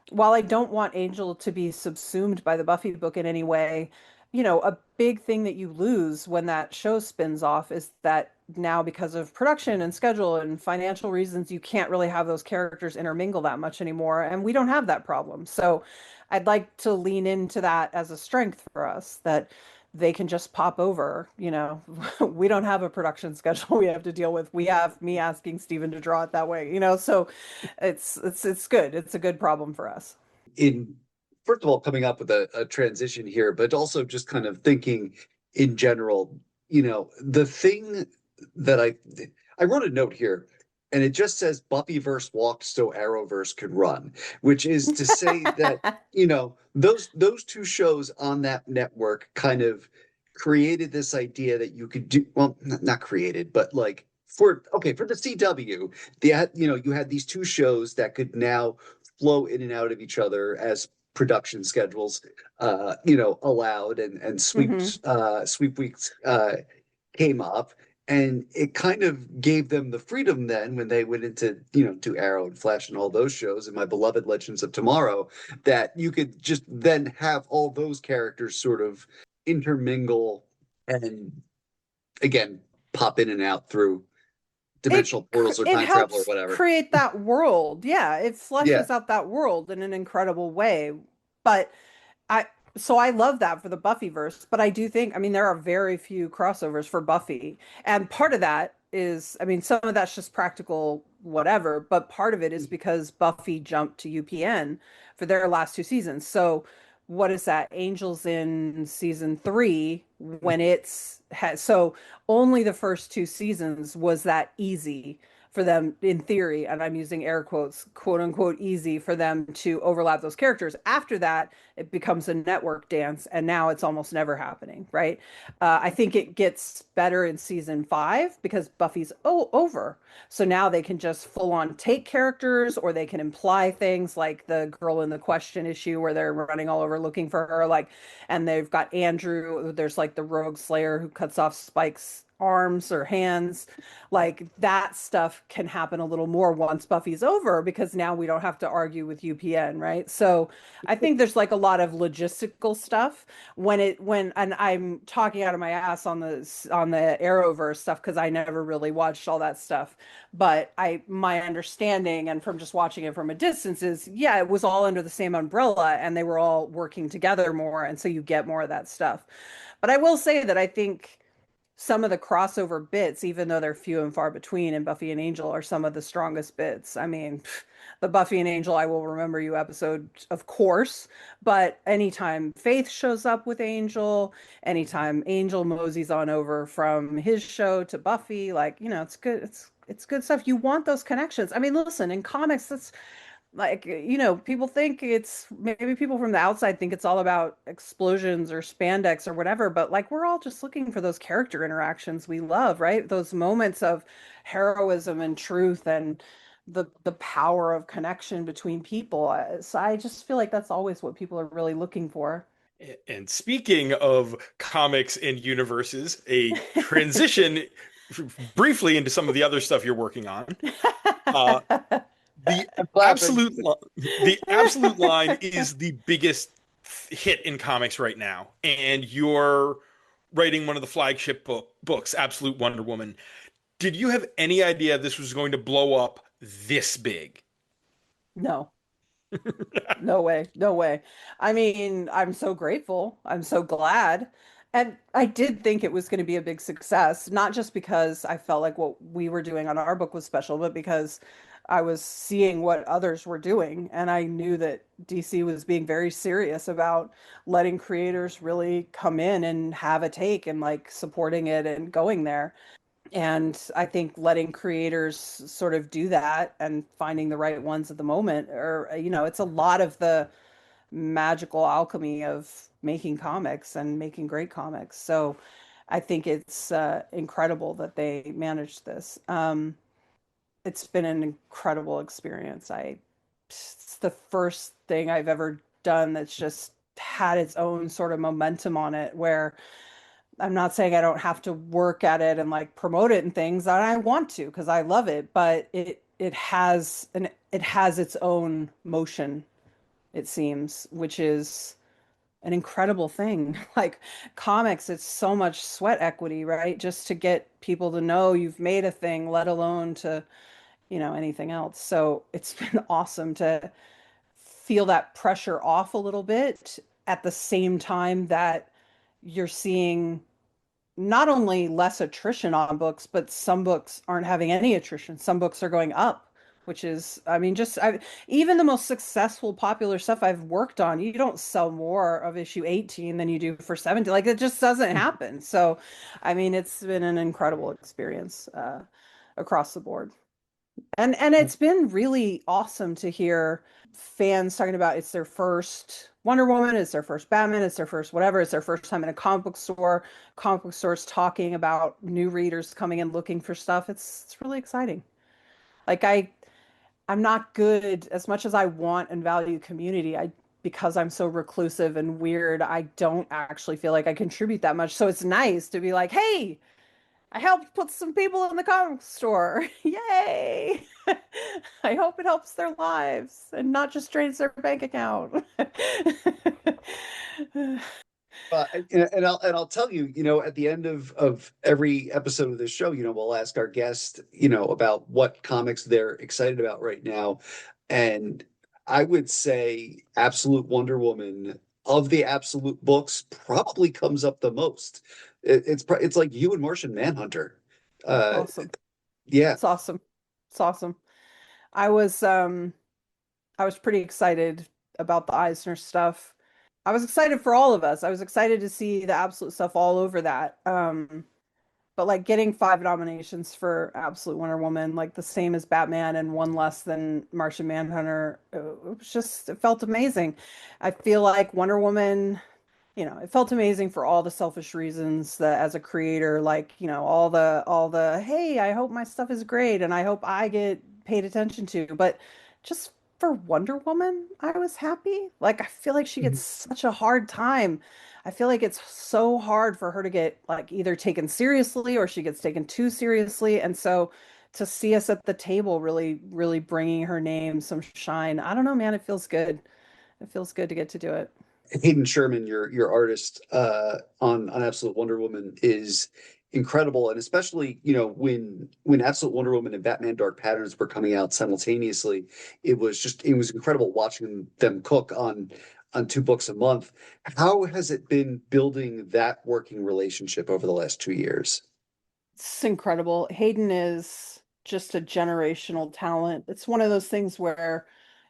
while I don't want Angel to be subsumed by the Buffy book in any way, a big thing that you lose when that show spins off is that now, because of production and schedule and financial reasons, you can't really have those characters intermingle that much anymore. And we don't have that problem. So I'd like to lean into that as a strength for us that they can just pop over. We don't have a production schedule we have to deal with. We have me asking Steven to draw it that way. So it's good. It's a good problem for us. In First of all, coming up with a transition here, but also just kind of thinking in general, the thing that I wrote a note here, and it just says Buffyverse walked so Arrowverse could run, which is to say that, those two shows on that network kind of created this idea that you could do, well, not created, but like for the CW, you had these two shows that could now flow in and out of each other as production schedules allowed, and Hmm. sweep weeks came up, and it kind of gave them the freedom then when they went into to Arrow and Flash and all those shows and my beloved Legends of Tomorrow, that you could just then have all those characters sort of intermingle and again pop in and out through It dimensional portals or it time travel or helps whatever. create that world. Yeah, it Yeah. fleshes out that world in an incredible way. But I so I love that for the Buffyverse, but I do think, I mean, there are very few crossovers for Buffy. And part of that is, I mean, some of that's just practical whatever, but part of it is because Buffy jumped to UPN for their last two seasons. So what is that? Angels in season three when it's has so only the first two seasons was that easy for them in theory, and I'm using air quotes, quote unquote, easy for them to overlap those characters. After that, it becomes a network dance, and now it's almost never happening, right? I think it gets better in season five because Buffy's over. So now they can just full on take characters, or they can imply things like the girl in the question issue where they're running all over looking for her, like, and they've got Andrew. There's like the rogue slayer who cuts off Spike's arms or hands, like that stuff can happen a little more once Buffy's over because now we don't have to argue with UPN, right? So I think there's like a lot of logistical stuff and I'm talking out of my ass on the Arrowverse stuff because I never really watched all that stuff. But my understanding and from just watching it from a distance is, yeah, it was all under the same umbrella and they were all working together more, and so you get more of that stuff. But I will say that I think some of the crossover bits, even though they're few and far between in Buffy and Angel, are some of the strongest bits. I mean, the Buffy and Angel I Will Remember You episode, of course, but anytime Faith shows up with Angel, anytime Angel moseys on over from his show to Buffy, like, it's good. It's good stuff. You want those connections. I mean, listen, in comics, that's like, people think it's maybe people from the outside think it's all about explosions or spandex or whatever, but like we're all just looking for those character interactions we love, right? Those moments of heroism and truth and the power of connection between people. So I just feel like that's always what people are really looking for. And speaking of comics and universes, a transition briefly into some of the other stuff you're working on. Uh, the I'm clapping. the absolute line is the biggest hit in comics right now, and you're writing one of the flagship books, Absolute Wonder Woman. Did you have any idea this was going to blow up this big? No. No way. No way. I mean, I'm so grateful. I'm so glad. And I did think it was going to be a big success, not just because I felt like what we were doing on our book was special, but because I was seeing what others were doing. And I knew that DC was being very serious about letting creators really come in and have a take and like supporting it and going there. And I think letting creators sort of do that and finding the right ones at the moment, or, it's a lot of the magical alchemy of making comics and making great comics. So I think it's incredible that they managed this. It's been an incredible experience. It's the first thing I've ever done that's just had its own sort of momentum on it, where I'm not saying I don't have to work at it and like promote it and things, and I want to because I love it, but it has its own motion, it seems, which is an incredible thing. Like comics, it's so much sweat equity, right? Just to get people to know you've made a thing, let alone to, anything else. So it's been awesome to feel that pressure off a little bit at the same time that you're seeing not only less attrition on books, but some books aren't having any attrition. Some books are going up, which is, I mean, even the most successful, popular stuff I've worked on, you don't sell more of issue 18 than you do for 17. Like it just doesn't happen. So, I mean, it's been an incredible experience across the board. And it's been really awesome to hear fans talking about it's their first Wonder Woman, it's their first Batman, it's their first whatever, it's their first time in a comic book stores talking about new readers coming and looking for stuff. It's really exciting. Like I'm not good as much as I want and value community. I Because I'm so reclusive and weird, I don't actually feel like I contribute that much. So it's nice to be like, hey, I helped put some people in the comic store. Yay! I hope it helps their lives and not just drains their bank account. And I'll tell you, at the end of every episode of this show, we'll ask our guest, about what comics they're excited about right now. And I would say Absolute Wonder Woman of the Absolute books probably comes up the most. It's like you and Martian Manhunter. Uh, Awesome. yeah. It's awesome. It's awesome. I was um I was pretty excited about the Eisner stuff. I was excited for all of us. I was excited to see the Absolute stuff all over that. But like getting 5 nominations for Absolute Wonder Woman, like the same as Batman and one less than Martian Manhunter, it felt amazing. I feel like Wonder Woman, it felt amazing for all the selfish reasons that as a creator, like, all the, hey, I hope my stuff is great and I hope I get paid attention to. But just for Wonder Woman, I was happy. Like, I feel like she gets such a hard time. I feel like it's so hard for her to get like either taken seriously or she gets taken too seriously. And so to see us at the table really, really bringing her name some shine, I don't know, man, it feels good. It feels good to get to do it. Hayden Sherman, your artist on Absolute Wonder Woman is incredible, and especially when Absolute Wonder Woman and Batman Dark Patterns were coming out simultaneously, it was incredible watching them cook on 2 books a month. How has it been building that working relationship over the last 2 years? It's incredible. Hayden is just a generational talent. It's one of those things where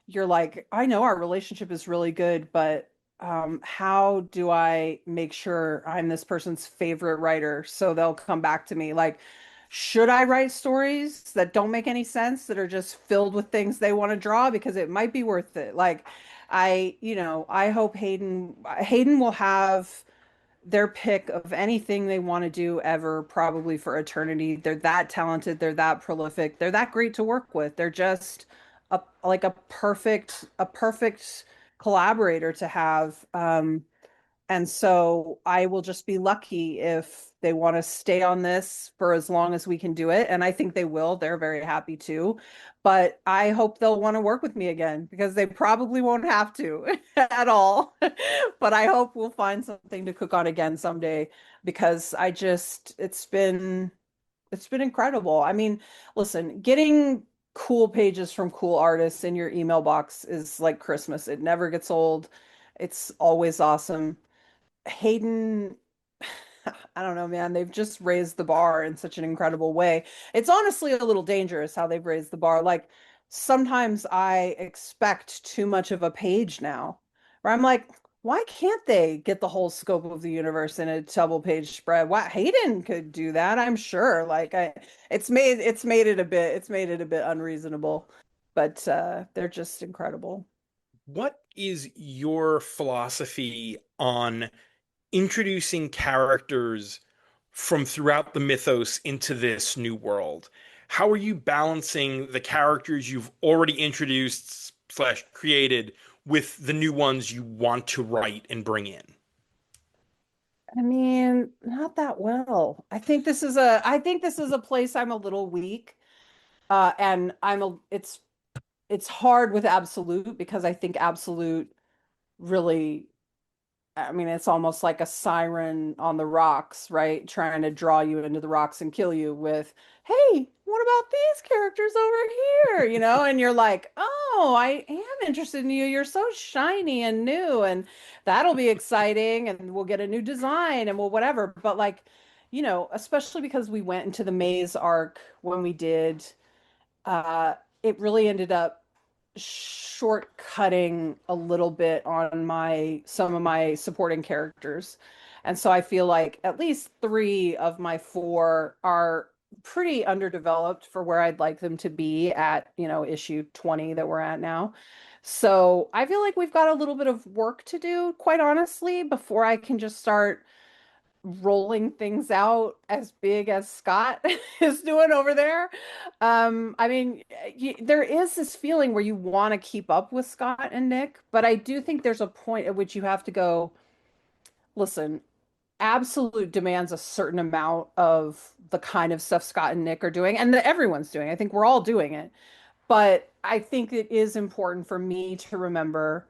you're like, I know our relationship is really good, but how do I make sure I'm this person's favorite writer so they'll come back to me? Like, should I write stories that don't make any sense, that are just filled with things they want to draw because it might be worth it? Like, I hope Hayden will have their pick of anything they want to do ever, probably for eternity. They're that talented, they're that prolific, they're that great to work with. They're just a perfect collaborator to have. And so I will just be lucky if they want to stay on this for as long as we can do it. And I think they will. They're very happy to. But I hope they'll want to work with me again because they probably won't have to at all. But I hope we'll find something to cook on again someday because it's been incredible. I mean, listen, getting cool pages from cool artists in your email box is like Christmas. It never gets old. It's always awesome. Hayden, I don't know, man. They've just raised the bar in such an incredible way. It's honestly a little dangerous how they've raised the bar. Like sometimes I expect too much of a page now, where I'm like, why can't they get the whole scope of the universe in a double page spread? Why Hayden could do that, I'm sure. It's made it a bit unreasonable, but they're just incredible. What is your philosophy on introducing characters from throughout the mythos into this new world? How are you balancing the characters you've already introduced slash created with the new ones you want to write and bring in? I mean, not that well. I think this is a place I'm a little weak. And it's hard with absolute because I think absolute really, I mean, it's almost like a siren on the rocks, right? Trying to draw you into the rocks and kill you with, hey, what about these characters over here? And you're like, oh, I am interested in you. You're so shiny and new, and that'll be exciting, and we'll get a new design and we'll whatever. But like, especially because we went into the maze arc when we did, uh, it really ended up shortcutting a little bit on my some of my supporting characters. And so I feel like at least three of my four are pretty underdeveloped for where I'd like them to be at, issue 20 that we're at now. So I feel like we've got a little bit of work to do, quite honestly, before I can just start rolling things out as big as Scott is doing over there. I mean, there is this feeling where you want to keep up with Scott and Nick, but I do think there's a point at which you have to go, listen, Absolute demands a certain amount of the kind of stuff Scott and Nick are doing and that everyone's doing. I think we're all doing it. But I think it is important for me to remember,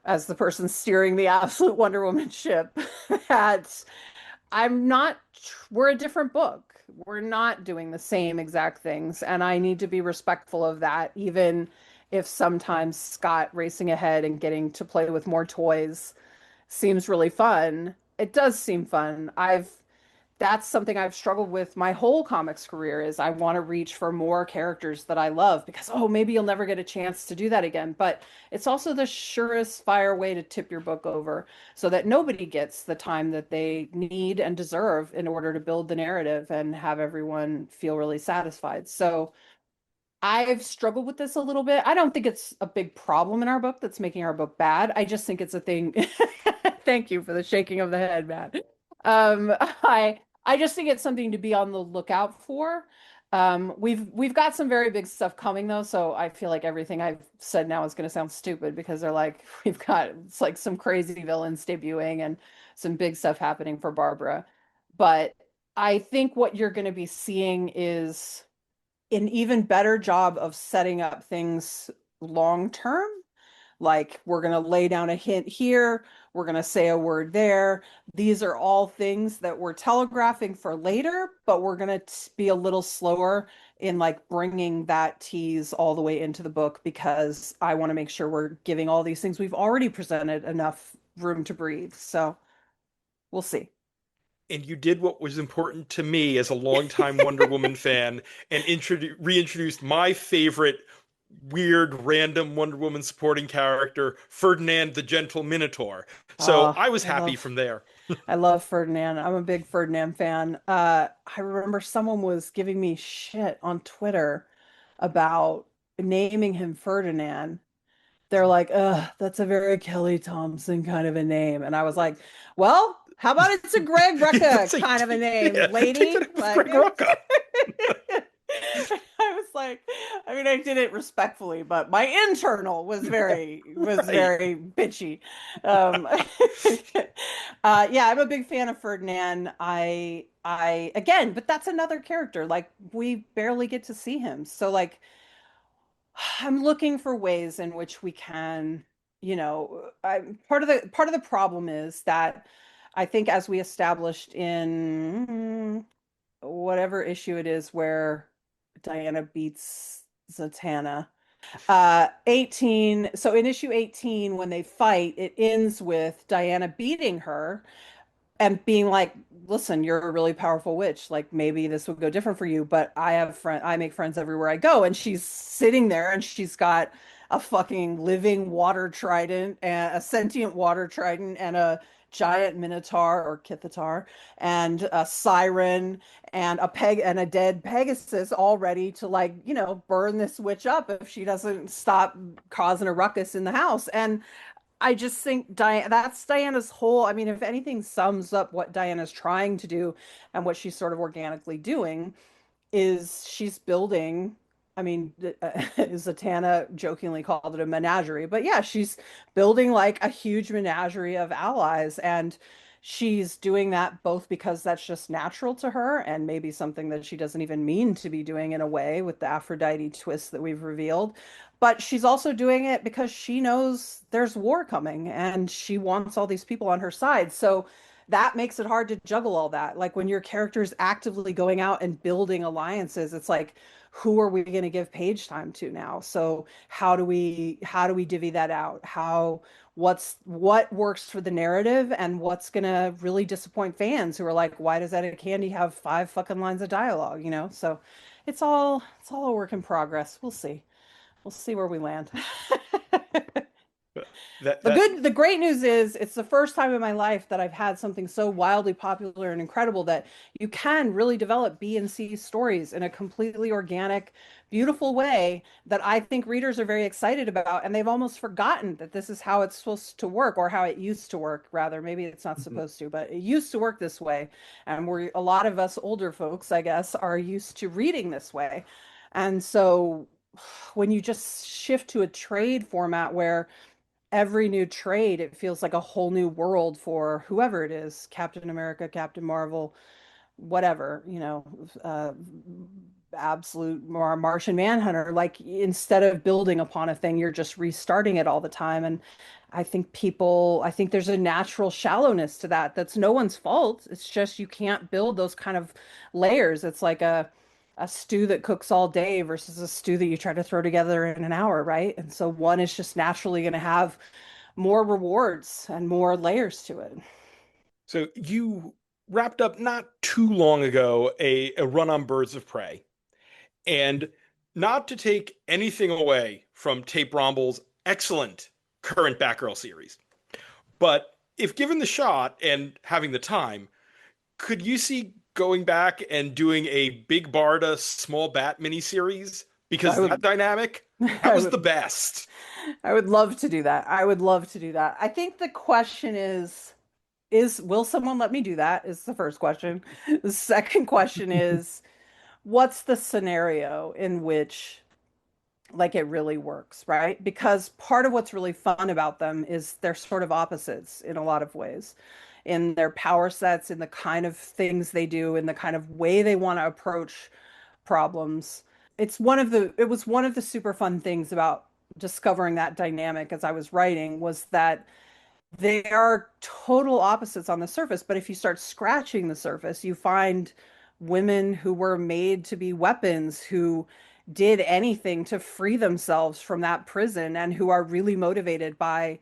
as the person steering the Absolute Wonder Woman ship, that I'm not, we're a different book. We're not doing the same exact things. And I need to be respectful of that, even if sometimes Scott racing ahead and getting to play with more toys seems really fun. It does seem fun. That's something I've struggled with my whole comics career is I want to reach for more characters that I love because, oh, maybe you'll never get a chance to do that again. But it's also the surest fire way to tip your book over so that nobody gets the time that they need and deserve in order to build the narrative and have everyone feel really satisfied. So I've struggled with this a little bit. I don't think it's a big problem in our book that's making our book bad. I just think it's a thing. Thank you for the shaking of the head, Matt. Um, I just think it's something to be on the lookout for. We've got some very big stuff coming though, so I feel like everything I've said now is going to sound stupid because they're like it's like some crazy villains debuting and some big stuff happening for Barbara. But I think what you're going to be seeing is an even better job of setting up things long term. Like, we're going to lay down a hint here, we're going to say a word there. These are all things that we're telegraphing for later, but we're going to be a little slower in like bringing that tease all the way into the book because I want to make sure we're giving all these things we've already presented enough room to breathe. So we'll see. And you did what was important to me as a longtime Wonder Woman fan and reintroduced my favorite weird random Wonder Woman supporting character, Ferdinand the Gentle Minotaur. So Oh, I was happy from there. I love Ferdinand. I'm a big Ferdinand fan. I remember someone was giving me shit on Twitter about naming him Ferdinand. They're like, ugh, that's a very Kelly Thompson kind of a name. And I was like, well, how about it's a Greg Rucka That's a, kind of a name, yeah, take lady? that with Like, Greg Rucka. I was like, I mean, I did it respectfully, but my internal was Right. very bitchy. Um, yeah, I'm a big fan of Ferdinand. Again, but that's another character. Like, we barely get to see him. So, like, I'm looking for ways in which we can, part of the problem is that I think as we established in whatever issue it is where Diana beats Zatanna. 18. So in issue 18, when they fight, it ends with Diana beating her and being like, listen, you're a really powerful witch. Like, maybe this would go different for you, but I make friends everywhere I go. And she's sitting there and she's got a fucking living water trident and a sentient water trident and a giant minotaur or Kithatar and a siren and a peg and a dead Pegasus all ready to like, burn this witch up if she doesn't stop causing a ruckus in the house. And I just think that's Diana's whole, I mean, if anything sums up what Diana's trying to do and what she's sort of organically doing is she's building, I mean, Zatanna jokingly called it a menagerie, but yeah, she's building like a huge menagerie of allies. And she's doing that both because that's just natural to her and maybe something that she doesn't even mean to be doing in a way with the Aphrodite twist that we've revealed. But she's also doing it because she knows there's war coming and she wants all these people on her side. So that makes it hard to juggle all that. Like when your character's actively going out and building alliances, it's like, who are we going to give page time to now? So how do we divvy that out? What works for the narrative and what's going to really disappoint fans who are like, why does Etta Candy have 5 fucking lines of dialogue, So it's all a work in progress. We'll see. We'll see where we land. That The that good, the great news is it's the first time in my life that I've had something so wildly popular and incredible that you can really develop B and C stories in a completely organic, beautiful way that I think readers are very excited about, and they've almost forgotten that this is how it's supposed to work, or how it used to work, rather. Maybe it's not Mhm. supposed to, but it used to work this way. And we're a lot of us older folks, I guess, are used to reading this way. And so when you just shift to a trade format where every new trade, it feels like a whole new world for whoever it is, Captain America, Captain Marvel, whatever, uh, absolute Martian Manhunter. Like instead of building upon a thing, you're just restarting it all the time. And I think there's a natural shallowness to that. That's no one's fault. It's just you can't build those kind of layers. It's like a stew that cooks all day versus a stew that you try to throw together in an hour, right? And so one is just naturally going to have more rewards and more layers to it. So you wrapped up not too long ago a run on Birds of Prey. And not to take anything away from Tape Romble's excellent current Batgirl series, but if given the shot and having the time, could you see going back and doing a Big Barda Small Bat miniseries? I Because that would, dynamic, that I was the would, best. I would love to do that. I would love to do that. I think the question is will someone let me do that? Is the first question. The second question is, what's the scenario in which like it really works, right? Because part of what's really fun about them is they're sort of opposites in a lot of ways, in their power sets, in the kind of things they do, in the kind of way they want to approach problems. It was one of the super fun things about discovering that dynamic as I was writing was that they are total opposites on the surface, but if you start scratching the surface, you find women who were made to be weapons, who did anything to free themselves from that prison, and who are really motivated by,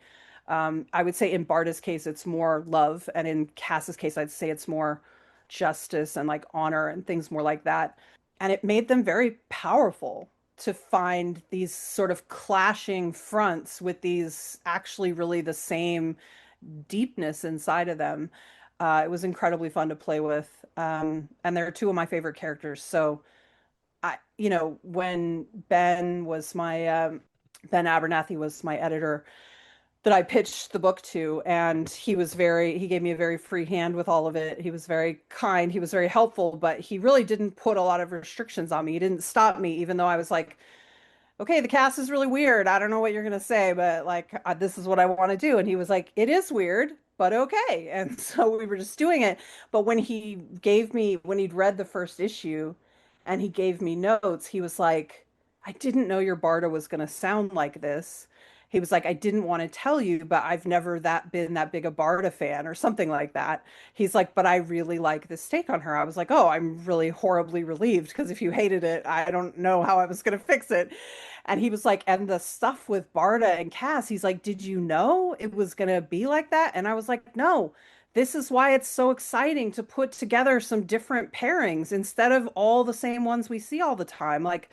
I would say in Barda's case, it's more love, and in Cass's case, I'd say it's more justice and like honor and things more like that. And it made them very powerful to find these sort of clashing fronts with these actually really the same deepness inside of them. It was incredibly fun to play with. And they're two of my favorite characters. So when Ben Abernathy was my editor that I pitched the book to, and he gave me a very free hand with all of it. He was very kind, he was very helpful, but he really didn't put a lot of restrictions on me. He didn't stop me, even though I was like, okay, the cast is really weird. I don't know what you're gonna say, but like this is what I want to do. And he was like, it is weird, but okay. And so we were just doing it. But when he'd read the first issue and he gave me notes, he was like, I didn't know your Barda was gonna sound like this. He was like, I didn't want to tell you, but I've never been that big a Barda fan or something like that. He's like, but I really like this take on her. I was like, oh, I'm really horribly relieved because if you hated it, I don't know how I was going to fix it. And he was like, and the stuff with Barda and Cass, he's like, did you know it was going to be like that? And I was like, no, this is why it's so exciting to put together some different pairings instead of all the same ones we see all the time. Like,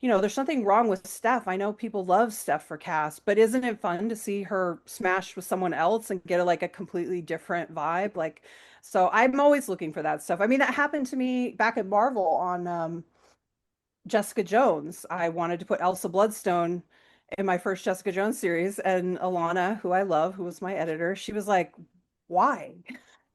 there's nothing wrong with Steph. I know people love Steph for Cass, but isn't it fun to see her smash with someone else and get like a completely different vibe? Like, so I'm always looking for that stuff. I mean, that happened to me back at Marvel on Jessica Jones. I wanted to put Elsa Bloodstone in my first Jessica Jones series, and Alana, who I love, who was my editor, she was like, "Why?"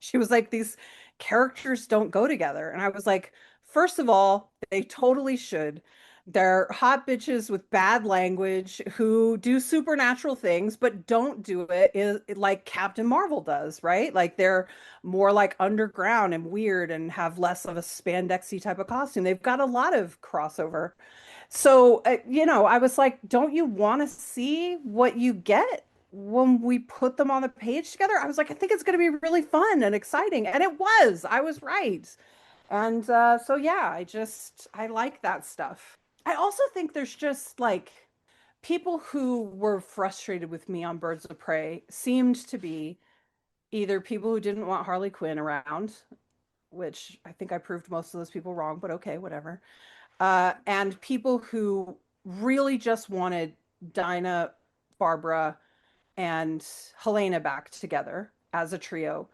She was like, "These characters don't go together." And I was like, "First of all, they totally should. They're hot bitches with bad language who do supernatural things, but don't do like Captain Marvel does, right? Like they're more like underground and weird and have less of a spandexy type of costume. They've got a lot of crossover. So, I was like, don't you want to see what you get when we put them on the page together? I was like, I think it's going to be really fun and exciting. And it was. I was right. And so, yeah, I like that stuff. I also think there's just like people who were frustrated with me on Birds of Prey seemed to be either people who didn't want Harley Quinn around, which I think I proved most of those people wrong, but okay, whatever. And people who really just wanted Dinah, Barbara, and Helena back together as a trio.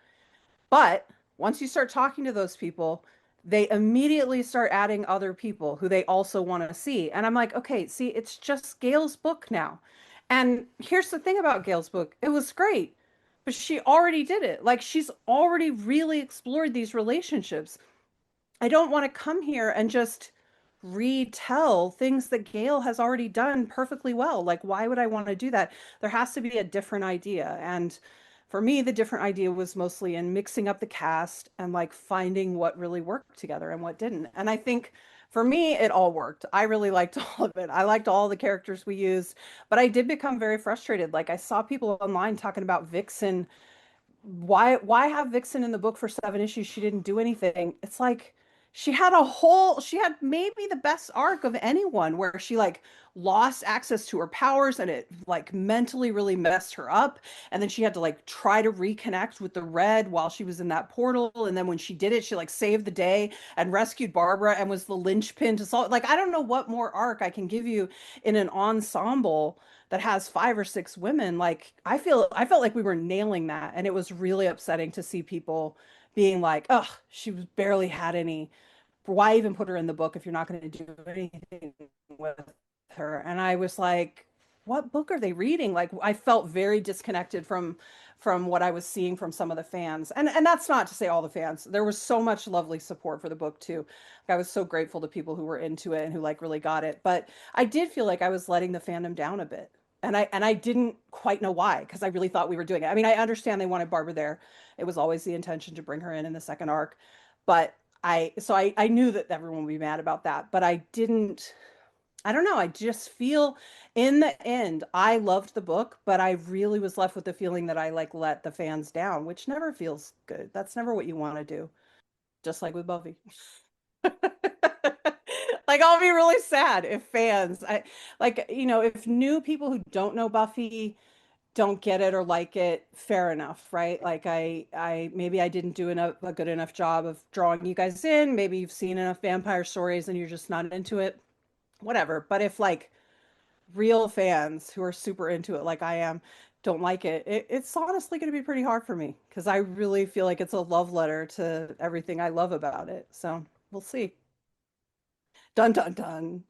But once you start talking to those people, they immediately start adding other people who they also want to see. And I'm like, okay, see, it's just Gail's book now. And here's the thing about Gail's book, it was great, but she already did it. Like she's already really explored these relationships. I don't want to come here and just retell things that Gail has already done perfectly well. Like, why would I want to do that? There has to be a different idea. And for me, the different idea was mostly in mixing up the cast and like finding what really worked together and what didn't. And I think for me, it all worked. I really liked all of it. I liked all the characters we used, but I did become very frustrated. Like, I saw people online talking about Vixen. Why have Vixen in the book for 7 issues? She didn't do anything. It's like she had maybe the best arc of anyone where she like lost access to her powers and it like mentally really messed her up. And then she had to like try to reconnect with the Red while she was in that portal. And then when she did it, she like saved the day and rescued Barbara and was the linchpin to solve. Like, I don't know what more arc I can give you in an ensemble that has 5 or 6 women. Like, I felt like we were nailing that, and it was really upsetting to see people being like, "Oh, she was barely had any. Why even put her in the book if you're not going to do anything with her?" And I was like, "What book are they reading?" Like, I felt very disconnected from what I was seeing from some of the fans. And that's not to say all the fans. There was so much lovely support for the book too. Like, I was so grateful to people who were into it and who like really got it. But I did feel like I was letting the fandom down a bit. And I didn't quite know why, because I really thought we were doing it. I mean, I understand they wanted Barbara there. It was always the intention to bring her in the second arc. But I knew that everyone would be mad about that, but I don't know. I just feel in the end, I loved the book, but I really was left with the feeling that I like let the fans down, which never feels good. That's never what you want to do. Just like with Buffy. Like, I'll be really sad if fans, I like, if new people who don't know Buffy don't get it or like it, fair enough, right? Like, I maybe I didn't do a good enough job of drawing you guys in. Maybe you've seen enough vampire stories and you're just not into it. Whatever. But if like real fans who are super into it like I am don't like it's honestly going to be pretty hard for me because I really feel like it's a love letter to everything I love about it. So we'll see. Dun dun dun.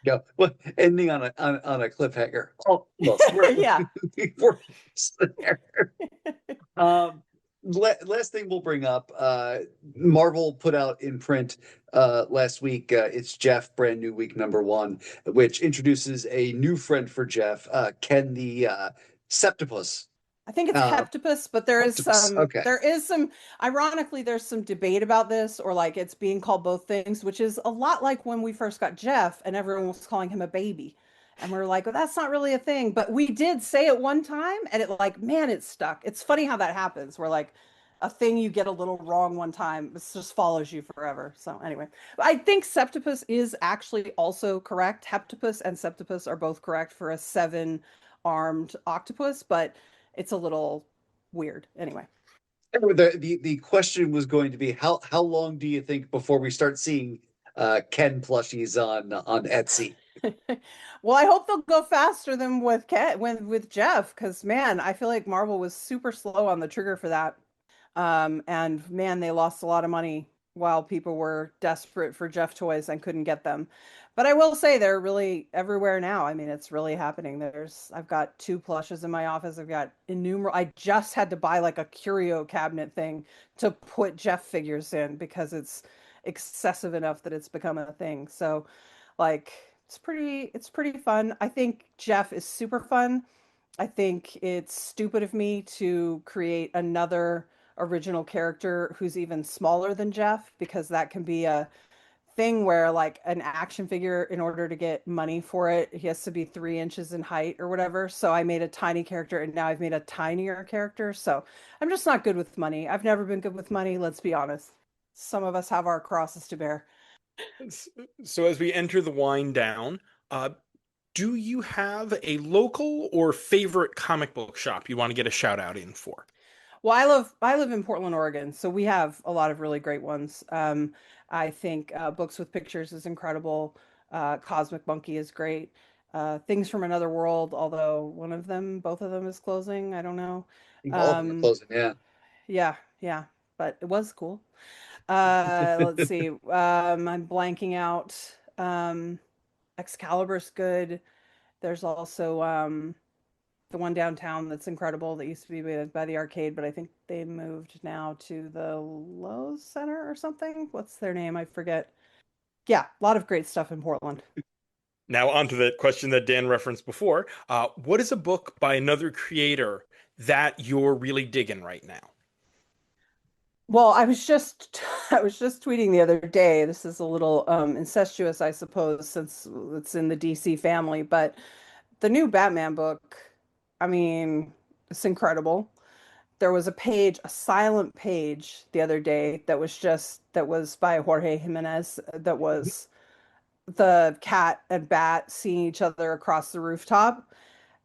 Go. Well, ending on a cliffhanger. Almost. Yeah. We're there. Um, last thing we'll bring up, Marvel put out in print last week, it's Jeff, brand new week #1, which introduces a new friend for Jeff, Ken the Septopus. I think it's Uh, Heptopus, but there is Septopus. Okay. ironically, there's some debate about this, or like it's being called both things, which is a lot like when we first got Jeff and everyone was calling him a baby. And we are like, well, that's not really a thing. But we did say it one time and it like, man, it stuck. It's funny how that happens. Where like a thing you get a little wrong one time, it just follows you forever. So anyway, I think Septopus is actually also correct. Heptopus and Septopus are both correct for a 7-armed octopus, but it's a little weird. Anyway. The question was going to be how long do you think before we start seeing Ken plushies on Etsy. Well, I hope they'll go faster than with with Jeff, because man, I feel like Marvel was super slow on the trigger for that. And man, they lost a lot of money while people were desperate for Jeff toys and couldn't get them. But I will say they're really everywhere now. I mean, it's really happening. I've got two plushes in my office. I've got innumerable. I just had to buy like a curio cabinet thing to put Jeff figures in because it's excessive enough that it's become a thing. So, like, it's pretty fun. I think Jeff is super fun. I think it's stupid of me to create another original character who's even smaller than Jeff because that can be a thing where like an action figure in order to get money for it he has to be 3 inches in height or whatever, so I made a tiny character and now I've made a tinier character, so I'm just not good with money. I've never been good with money, let's be honest. Some of us have our crosses to bear. So as we enter the wind down, uh, do you have a local or favorite comic book shop you want to get a shout out in for? Well, I live in Portland, Oregon, so we have a lot of really great ones. I think Books with Pictures is incredible. Cosmic Monkey is great. Things from Another World, although both of them is closing. I don't know. I think all of them are Um, closing, yeah. yeah, yeah, but it was cool. Let's see. I'm blanking out. Excalibur's good. There's also the one downtown that's incredible that used to be by the arcade, but I think they moved now to the Lowe's Center or something. What's their name? I forget. Yeah, a lot of great stuff in Portland. Now, on to the question that Dan referenced before. What is a book by another creator that you're really digging right now? Well, I was just I was just tweeting the other day. This is a little incestuous, I suppose, since it's in the DC family, but the new Batman book, I mean, it's incredible. There was a page, a silent page the other day that was by Jorge Jimenez that was the cat and bat seeing each other across the rooftop.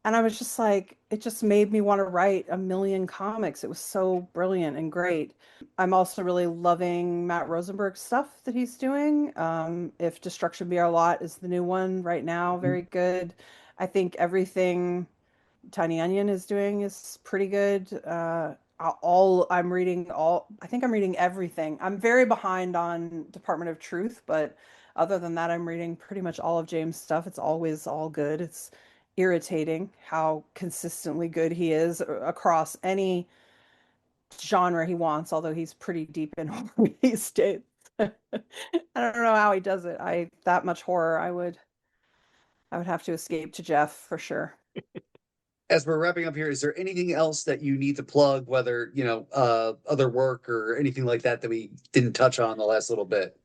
And I was just like, it just made me want to write a million comics. It was so brilliant and great. I'm also really loving Matt Rosenberg's stuff that he's doing. If Destruction Be Our Lot is the new one right now, very good. I think everything Tiny Onion is doing is pretty good. I think I'm reading everything. I'm very behind on Department of Truth, but other than that, I'm reading pretty much all of James' stuff. It's always all good. It's irritating how consistently good he is across any genre he wants, although he's pretty deep in horror these days. I don't know how he does it. That much horror, I would have to escape to Jeff for sure. As we're wrapping up here, is there anything else that you need to plug, whether, other work or anything like that that we didn't touch on the last little bit?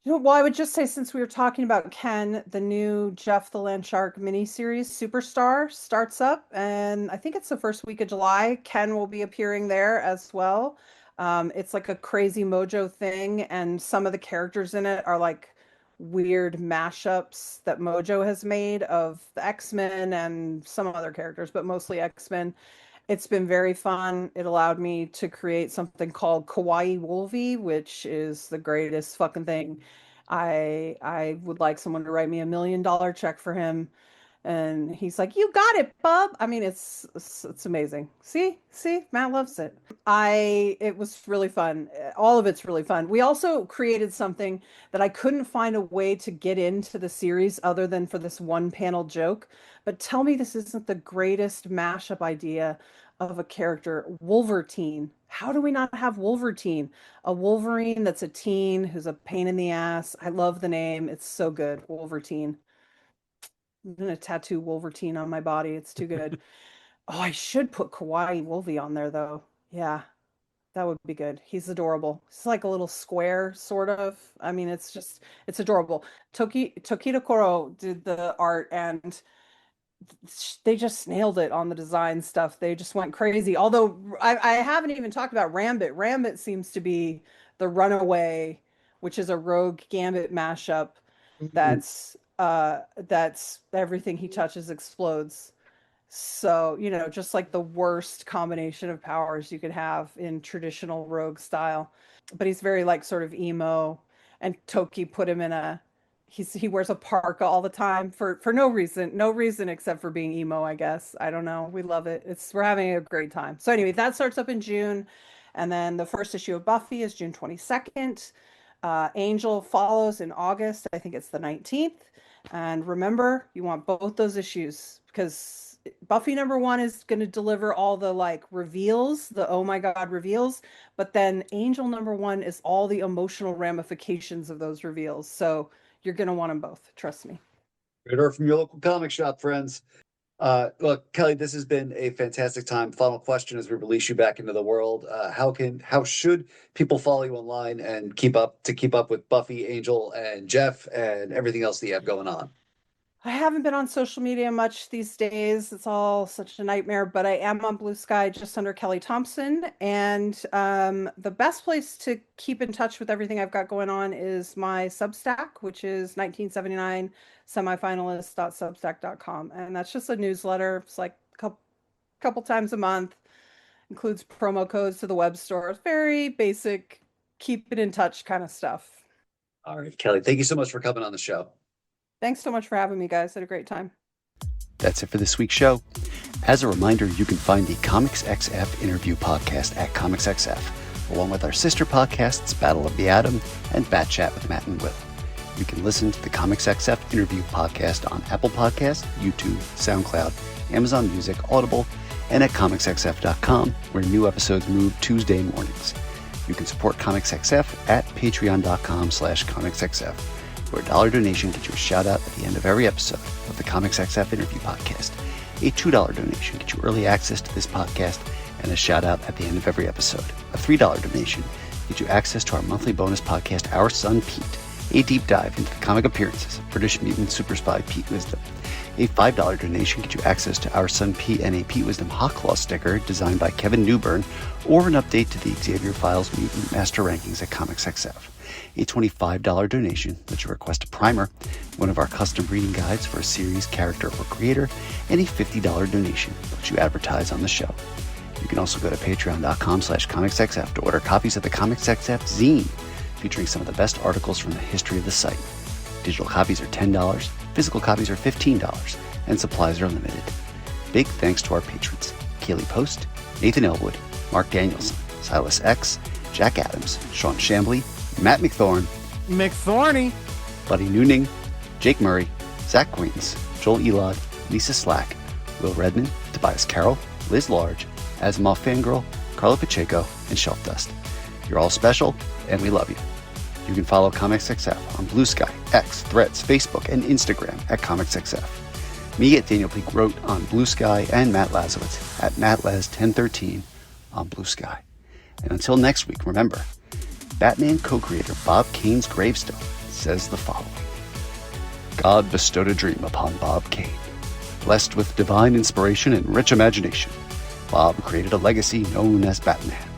Well, I would just say since we were talking about Ken, the new Jeff the Land Shark miniseries Superstar starts up, and I think it's the first week of July. Ken will be appearing there as well. It's like a crazy mojo thing, and some of the characters in it are like weird mashups that Mojo has made of the X-Men and some other characters, but mostly X-Men. It's been very fun. It allowed me to create something called Kawaii Wolvie, which is the greatest fucking thing. I would like someone to write me $1 million check for him. And he's like, "You got it, bub." I mean, it's amazing. See, Matt loves it. It was really fun. All of it's really fun. We also created something that I couldn't find a way to get into the series other than for this one panel joke. But tell me this isn't the greatest mashup idea of a character, Wolverine. How do we not have Wolverine? A Wolverine that's a teen who's a pain in the ass. I love the name. It's so good, Wolverine. I'm gonna tattoo Wolverine on my body. It's too good. Oh, I should put Kawaii Wolvie on there though. Yeah, that would be good. He's adorable. He's like a little square, sort of. I mean, it's adorable. Tokita Koro did the art and they just nailed it on the design stuff. They just went crazy. Although I haven't even talked about Rambit. Rambit seems to be the Runaway, which is a Rogue Gambit mashup Mm. that's everything he touches explodes. So, just like the worst combination of powers you could have in traditional rogue style. But he's very like sort of emo. and Toki put him in a he wears a parka all the time for no reason except for being emo, I guess. I don't know. We love it. We're having a great time. So anyway, that starts up in June, and then the first issue of Buffy is June 22nd. Angel follows in August. I think it's the 19th. And remember, you want both those issues because Buffy #1 is going to deliver all the like reveals, the oh my God reveals, but then Angel #1 is all the emotional ramifications of those reveals. So you're going to want them both. Trust me. Order from your local comic shop, friends. Look, Kelly, this has been a fantastic time. Final question as we release you back into the world. How should people follow you online and keep up with Buffy, Angel, and Jeff and everything else that you have going on? I haven't been on social media much these days. It's all such a nightmare, but I am on Blue Sky just under Kelly Thompson. And the best place to keep in touch with everything I've got going on is my Substack, which is 1979 semifinalist.substack.com. And that's just a newsletter. It's like a couple times a month, includes promo codes to the web store. It's very basic, keep it in touch kind of stuff. All right, Kelly, thank you so much for coming on the show. Thanks so much for having me, guys. Had a great time. That's it for this week's show. As a reminder, you can find the Comics XF interview podcast at Comics XF, along with our sister podcasts, Battle of the Atom and Bat Chat with Matt and Will. You can listen to the Comics XF interview podcast on Apple Podcasts, YouTube, SoundCloud, Amazon Music, Audible, and at comicsxf.com, where new episodes move Tuesday mornings. You can support Comics XF at patreon.com/comicsxf, where a $1 donation gets you a shout out at the end of every episode of the Comics XF interview podcast. A $2 donation gets you early access to this podcast and a shout out at the end of every episode. A $3 donation gets you access to our monthly bonus podcast, Our Son Pete, a deep dive into the comic appearances of British mutant super spy Pete Wisdom. A $5 donation gets you access to Our Son Pete and a Pete Wisdom Hot Claw sticker designed by Kevin Newbern, or an update to the Xavier Files Mutant Master Rankings at Comics XF. A $25 donation lets you request a primer, one of our custom reading guides for a series, character, or creator, and a $50 donation lets you advertise on the show. You can also go to patreon.com/comicsxf to order copies of the Comics XF zine, featuring some of the best articles from the history of the site. Digital copies are $10, physical copies are $15, and supplies are limited. Big thanks to our patrons: Keely Post, Nathan Elwood, Mark Danielson, Silas X, Jack Adams, Sean Shambly, Matt McThorny, Buddy Nooning, Jake Murray, Zach Quaintance, Joel Elod, Lisa Slack, Will Redman, Tobias Carroll, Liz Large, Asimov Fangirl, Carla Pacheco, and Shelf Dust. You're all special, and we love you. You can follow Comics XF on Blue Sky, X, Threads, Facebook, and Instagram at Comics XF. Me at Daniel P. Grote on Blue Sky, and Matt Lazowitz at MattLaz1013 on Blue Sky. And until next week, remember, Batman co-creator Bob Kane's gravestone says the following: God bestowed a dream upon Bob Kane. Blessed with divine inspiration and rich imagination, Bob created a legacy known as Batman.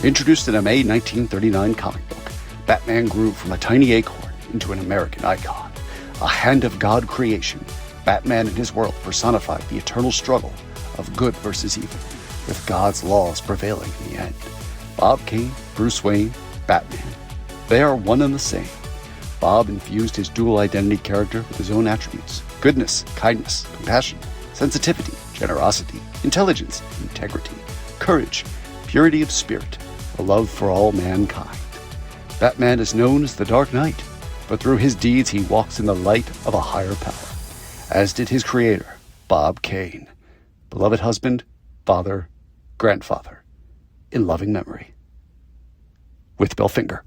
Introduced in a May 1939 comic book, Batman grew from a tiny acorn into an American icon. A hand of God creation, Batman and his world personified the eternal struggle of good versus evil, with God's laws prevailing in the end. Bob Kane, Bruce Wayne, Batman. They are one and the same. Bob infused his dual identity character with his own attributes: goodness, kindness, compassion, sensitivity, generosity, intelligence, integrity, courage, purity of spirit, a love for all mankind. Batman is known as the Dark Knight, but through his deeds he walks in the light of a higher power, as did his creator, Bob Kane, beloved husband, father, grandfather, in loving memory. With Bill Finger.